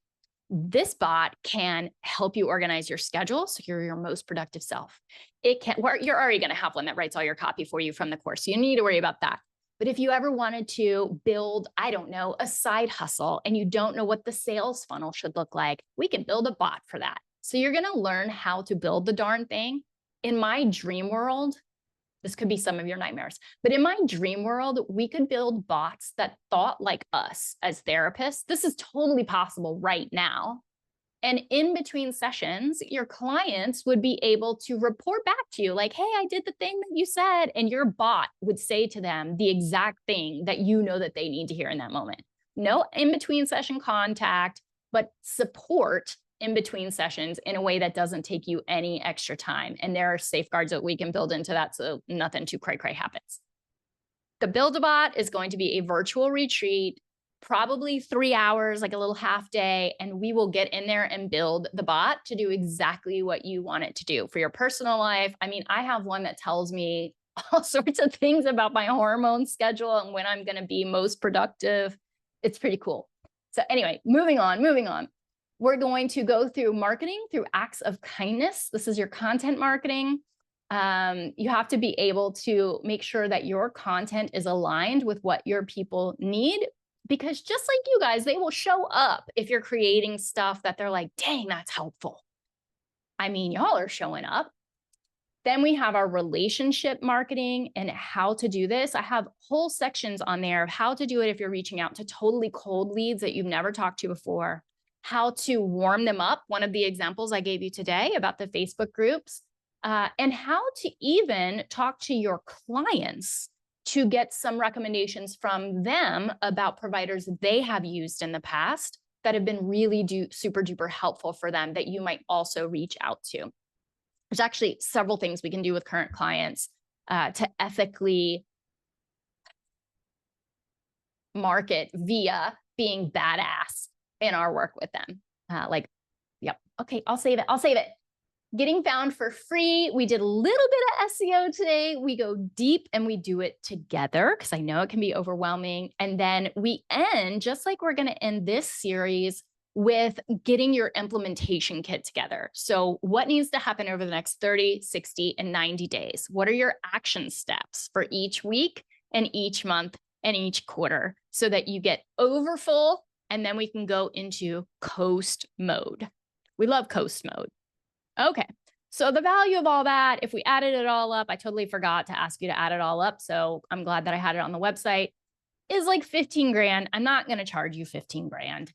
This bot can help you organize your schedule so you're your most productive self. It can, you're already going to have one that writes all your copy for you from the course. So you don't need to worry about that. But if you ever wanted to build, I don't know, a side hustle and you don't know what the sales funnel should look like, we can build a bot for that. So you're going to learn how to build the darn thing. In my dream world, this could be some of your nightmares, but in my dream world, we could build bots that thought like us as therapists. This is totally possible right now. And in between sessions, your clients would be able to report back to you like, hey, I did the thing that you said. And your bot would say to them the exact thing that you know that they need to hear in that moment. No in between session contact, but support in between sessions in a way that doesn't take you any extra time. And there are safeguards that we can build into that so nothing too cray-cray happens. The Build-A-Bot is going to be a virtual retreat, probably 3 hours, like a little half day, and we will get in there and build the bot to do exactly what you want it to do for your personal life. I mean, I have one that tells me all sorts of things about my hormone schedule and when I'm going to be most productive. It's pretty cool. So anyway, moving on. We're going to go through marketing through acts of kindness. This is your content marketing. You have to be able to make sure that your content is aligned with what your people need, because just like you guys, they will show up if you're creating stuff that they're like, dang, that's helpful. I mean, y'all are showing up. Then we have our relationship marketing and how to do this. I have whole sections on there of how to do it if you're reaching out to totally cold leads that you've never talked to before, how to warm them up. One of the examples I gave you today about the Facebook groups, and how to even talk to your clients to get some recommendations from them about providers they have used in the past that have been really super duper helpful for them that you might also reach out to. There's actually several things we can do with current clients to ethically market via being badass in our work with them. Yep, okay, I'll save it. Getting found for free. We did a little bit of SEO today. We go deep and we do it together because I know it can be overwhelming. And then we end, just like we're going to end this series, with getting your implementation kit together. So what needs to happen over the next 30, 60, and 90 days? What are your action steps for each week and each month and each quarter so that you get overfull and then we can go into coast mode. We love coast mode. Okay, so the value of all that, if we added it all up, I totally forgot to ask you to add it all up. So I'm glad that I had it on the website, is like 15 grand. I'm not going to charge you 15 grand.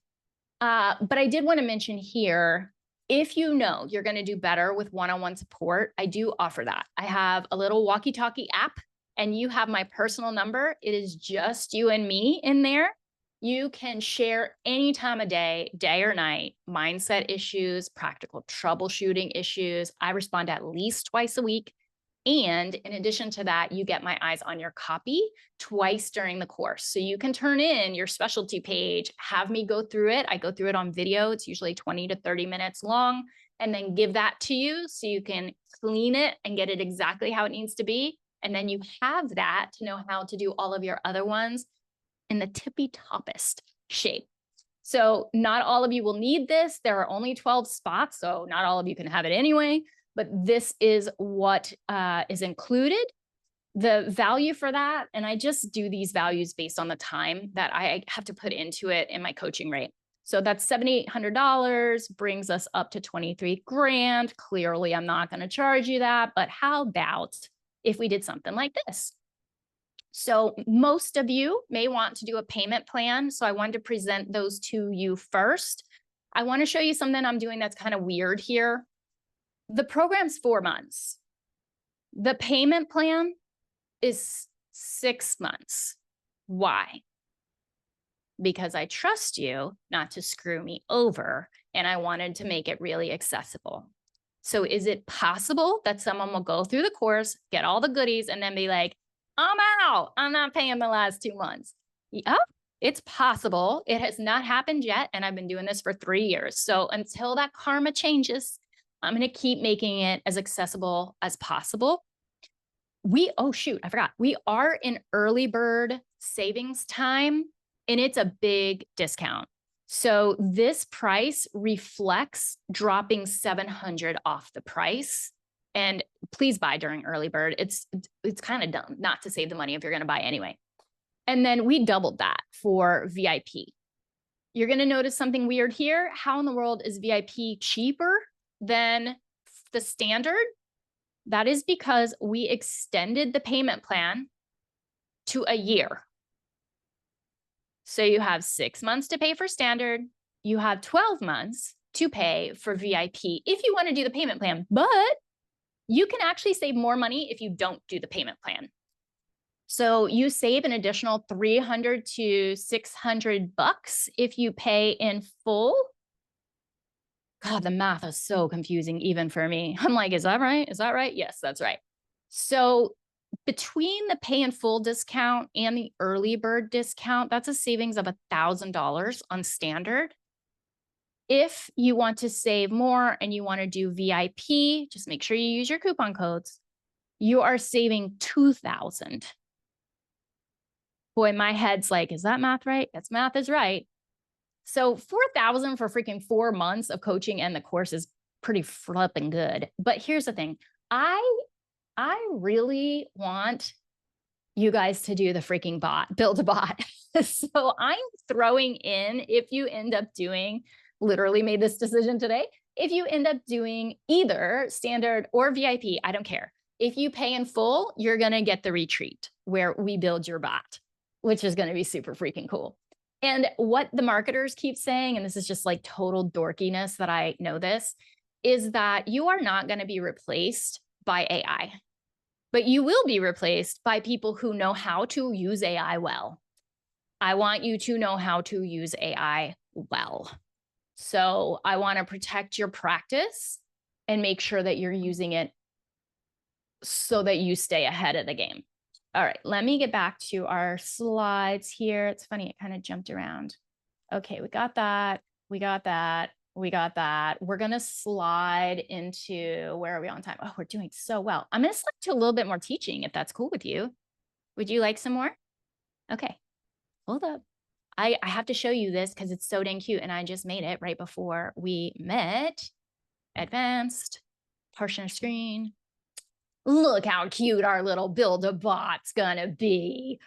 But I did want to mention here, if you know you're going to do better with one-on-one support, I do offer that. I have a little walkie-talkie app and you have my personal number. It is just you and me in there. You can share any time of day, day or night, mindset issues, practical troubleshooting issues. I respond at least twice a week. And in addition to that, you get my eyes on your copy twice during the course. So you can turn in your specialty page, have me go through it. I go through it on video. It's usually 20 to 30 minutes long, and then give that to you so you can clean it and get it exactly how it needs to be. And then you have that to know how to do all of your other ones in the tippy toppest shape. So not all of you will need this. There are only 12 spots, so not all of you can have it anyway, but this is what is included. The value for that, and I just do these values based on the time that I have to put into it in my coaching rate. So that's $7,800, brings us up to 23 grand. Clearly, I'm not going to charge you that, but how about if we did something like this? So most of you may want to do a payment plan. So I wanted to present those to you first. I want to show you something I'm doing that's kind of weird here. The program's 4 months. The payment plan is 6 months. Why? Because I trust you not to screw me over, and I wanted to make it really accessible. So is it possible that someone will go through the course, get all the goodies, and then be like, I'm out. I'm not paying the last 2 months. Yeah, it's possible. It has not happened yet, and I've been doing this for 3 years. So until that karma changes, I'm going to keep making it as accessible as possible. Oh shoot, I forgot. We are in early bird savings time, and it's a big discount. So this price reflects dropping $700 off the price. And please buy during early bird. It's kind of dumb not to save the money if you're going to buy anyway. And then we doubled that for VIP. You're going to notice something weird here. How in the world is VIP cheaper than the standard? That is because we extended the payment plan to a year. So you have 6 months to pay for standard. You have 12 months to pay for VIP if you want to do the payment plan, but you can actually save more money if you don't do the payment plan. So you save an additional $300 to $600 if you pay in full. God, the math is so confusing even for me. I'm like, is that right? Is that right? Yes, that's right. So between the pay in full discount and the early bird discount, that's a savings of $1,000 on standard. If you want to save more and you want to do VIP, just make sure you use your coupon codes. You are saving $2,000. Boy, my head's like, is that math right? That's math is right. So $4,000 for freaking 4 months of coaching and the course is pretty flipping good. But here's the thing. I really want you guys to do the freaking bot, build a bot. So I'm throwing in, if you end up doing, literally made this decision today, if you end up doing either standard or VIP, I don't care. If you pay in full, you're going to get the retreat where we build your bot, which is going to be super freaking cool. And what the marketers keep saying, and this is just like total dorkiness that I know this, is that you are not going to be replaced by AI, but you will be replaced by people who know how to use AI well. I want you to know how to use AI well. So I want to protect your practice and make sure that you're using it so that you stay ahead of the game. All right, let me get back to our slides here. It's funny, it kind of jumped around. Okay, we got that. We got that. We got that. We're going to slide into, where are we on time? Oh, we're doing so well. I'm going to slide to a little bit more teaching if that's cool with you. Would you like some more? Okay, hold up. I have to show you this because it's so dang cute. And I just made it right before we met. Advanced, portion screen. Look how cute our little build-a-bot's gonna be.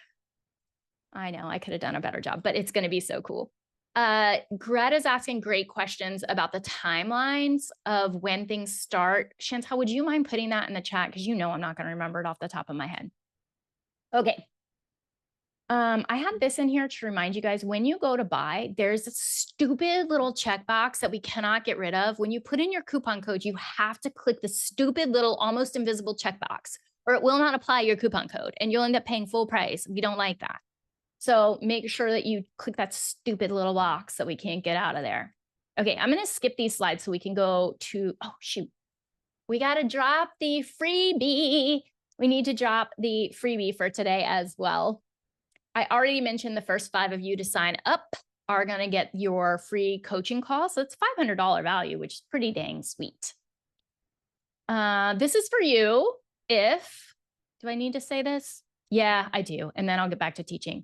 I know I could have done a better job, but it's gonna be so cool. Greta's asking great questions about the timelines of when things start. Chantal, would you mind putting that in the chat? Because you know I'm not gonna remember it off the top of my head. Okay. I have this in here to remind you guys, when you go to buy, there's a stupid little checkbox that we cannot get rid of. When you put in your coupon code, you have to click the stupid little almost invisible checkbox, or it will not apply your coupon code and you'll end up paying full price. We don't like that. So make sure that you click that stupid little box so we can't get out of there. Okay, I'm gonna skip these slides so we can go to, oh shoot. We gotta drop the freebie. We need to drop the freebie for today as well. I already mentioned the first 5 of you to sign up are going to get your free coaching call. So it's $500 value, which is pretty dang sweet. This is for you if, do I need to say this? Yeah, I do. And then I'll get back to teaching.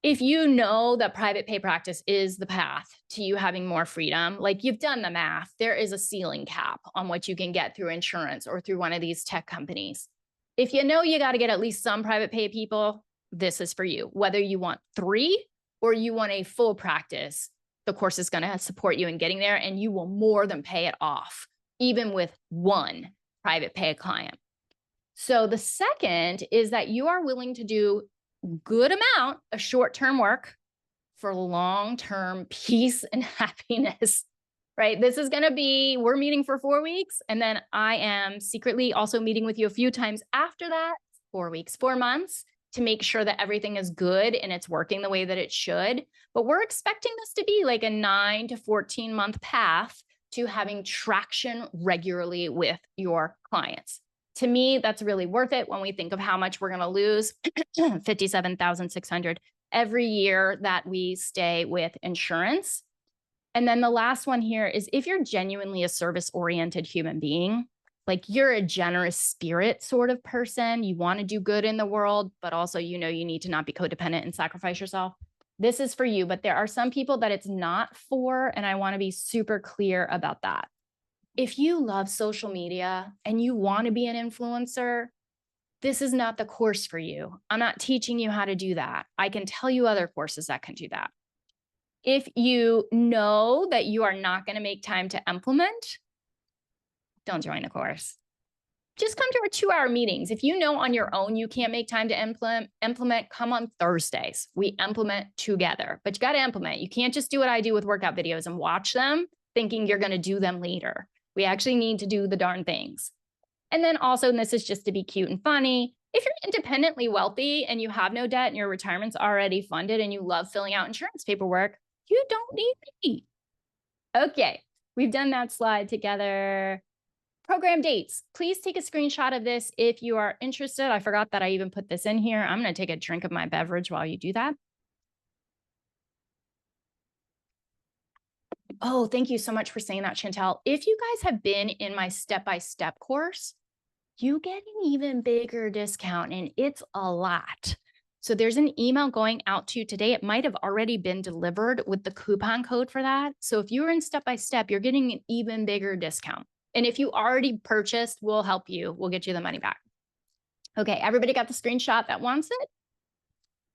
If you know that private pay practice is the path to you having more freedom, like you've done the math, there is a ceiling cap on what you can get through insurance or through one of these tech companies. If you know you got to get at least some private pay people, this is for you. Whether you want 3 or you want a full practice, the course is going to support you in getting there and you will more than pay it off, even with 1 private pay client. So the second is that you are willing to do good amount of short-term work for long-term peace and happiness, right? This is going to be, we're meeting for 4 weeks. And then I am secretly also meeting with you a few times after that, 4 weeks, 4 months, to make sure that everything is good and it's working the way that it should. But we're expecting this to be like a 9 to 14 month path to having traction regularly with your clients. To me, that's really worth it when we think of how much we're going to lose, $57,600 every year that we stay with insurance. And then the last one here is if you're genuinely a service-oriented human being, like you're a generous spirit sort of person, you want to do good in the world, but also you know you need to not be codependent and sacrifice yourself. This is for you, but there are some people that it's not for, and I want to be super clear about that. If you love social media and you want to be an influencer, this is not the course for you. I'm not teaching you how to do that. I can tell you other courses that can do that. If you know that you are not going to make time to implement, don't join the course. Just come to our 2-hour meetings. If you know on your own you can't make time to implement, come on Thursdays. We implement together, but you got to implement. You can't just do what I do with workout videos and watch them thinking you're going to do them later. We actually need to do the darn things. And then also, and this is just to be cute and funny, if you're independently wealthy and you have no debt and your retirement's already funded and you love filling out insurance paperwork, you don't need me. Okay. We've done that slide together. Program dates. Please take a screenshot of this if you are interested. I forgot that I even put this in here. I'm going to take a drink of my beverage while you do that. Oh, thank you so much for saying that, Chantel. If you guys have been in my step-by-step course, you get an even bigger discount, and it's a lot. So there's an email going out to you today. It might have already been delivered with the coupon code for that. So if you're in step-by-step, you're getting an even bigger discount. And if you already purchased, we'll help you. We'll get you the money back. Okay, everybody got the screenshot that wants it?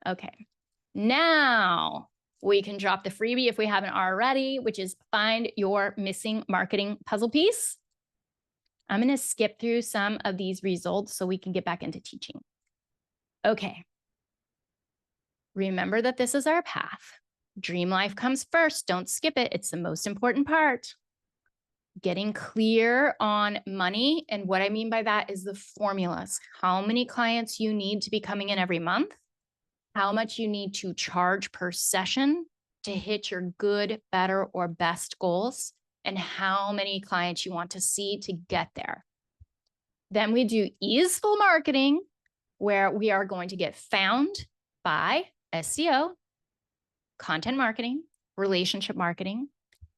Okay, now we can drop the freebie if we haven't already, which is find your missing marketing puzzle piece. I'm going to skip through some of these results so we can get back into teaching. Okay. Remember that this is our path. Dream life comes first. Don't skip it. It's the most important part. Getting clear on money. And what I mean by that is the formulas. How many clients you need to be coming in every month, how much you need to charge per session to hit your good, better, or best goals, and how many clients you want to see to get there. Then we do easeful marketing, where we are going to get found by SEO, content marketing, relationship marketing,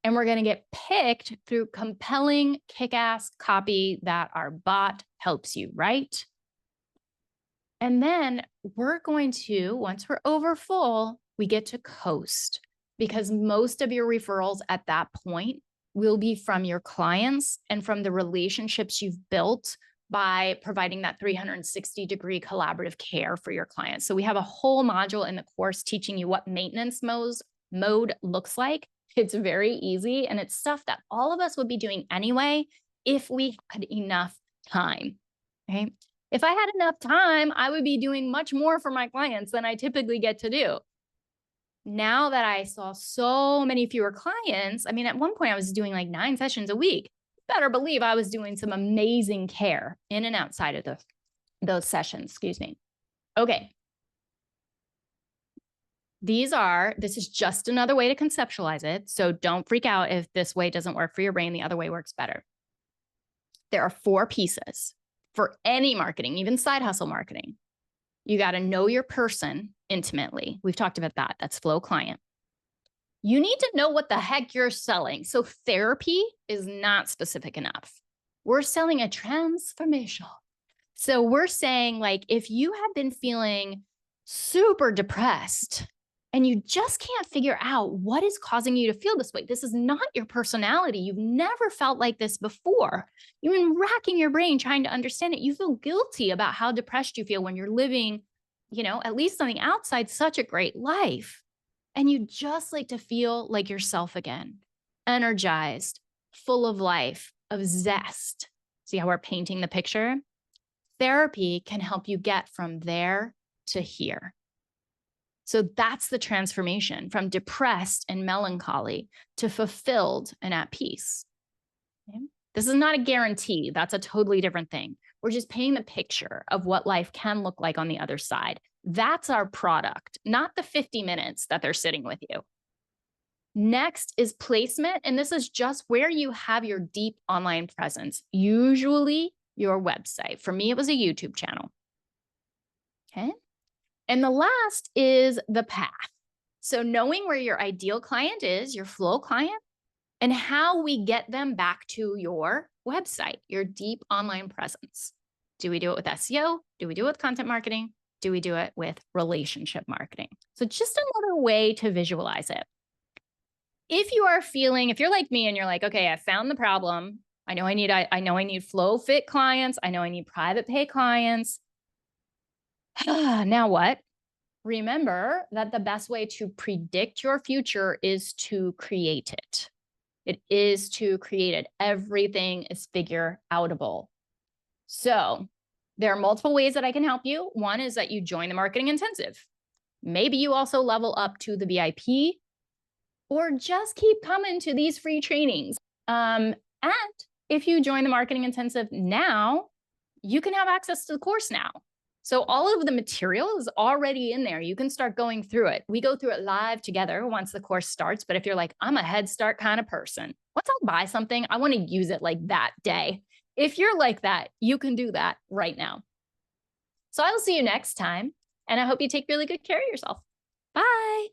and we're going to get picked through compelling, kick-ass copy that our bot helps you write. And then we're going to, once we're over full, we get to coast, because most of your referrals at that point will be from your clients and from the relationships you've built by providing that 360-degree collaborative care for your clients. So we have a whole module in the course teaching you what maintenance mode looks like. It's very easy, and it's stuff that all of us would be doing anyway if we had enough time, okay? If I had enough time, I would be doing much more for my clients than I typically get to do. Now that I saw so many fewer clients, I mean, at one point I was doing like 9 sessions a week. Better believe I was doing some amazing care in and outside of those sessions, excuse me. Okay. This is just another way to conceptualize it. So don't freak out if this way doesn't work for your brain. The other way works better. There are 4 pieces for any marketing, even side hustle marketing. You got to know your person intimately. We've talked about that. That's flow client. You need to know what the heck you're selling. So therapy is not specific enough. We're selling a transformational. So we're saying, like, if you have been feeling super depressed and you just can't figure out what is causing you to feel this way, this is not your personality. You've never felt like this before. You've been racking your brain trying to understand it. You feel guilty about how depressed you feel when you're living, you know, at least on the outside, such a great life. And you just like to feel like yourself again, energized, full of life, of zest. See how we're painting the picture? Therapy can help you get from there to here. So that's the transformation, from depressed and melancholy to fulfilled and at peace. Okay? This is not a guarantee. That's a totally different thing. We're just painting the picture of what life can look like on the other side. That's our product, not the 50 minutes that they're sitting with you. Next is placement. And this is just where you have your deep online presence, usually your website. For me, it was a YouTube channel. Okay. And the last is the path. So knowing where your ideal client is, your flow client, and how we get them back to your website, your deep online presence. Do we do it with SEO? Do we do it with content marketing? Do we do it with relationship marketing? So just another way to visualize it. If you're like me and you're like, okay, I found the problem. I know I need flow fit clients. I know I need private pay clients. Now what? Remember that the best way to predict your future is to create it. It is to create it. Everything is figure outable. So there are multiple ways that I can help you. One is that you join the marketing intensive. Maybe you also level up to the VIP, or just keep coming to these free trainings. And if you join the marketing intensive now, you can have access to the course now. So all of the material is already in there. You can start going through it. We go through it live together once the course starts. But if you're like, I'm a Head Start kind of person, once I'll buy something, I want to use it like that day. If you're like that, you can do that right now. So I will see you next time. And I hope you take really good care of yourself. Bye.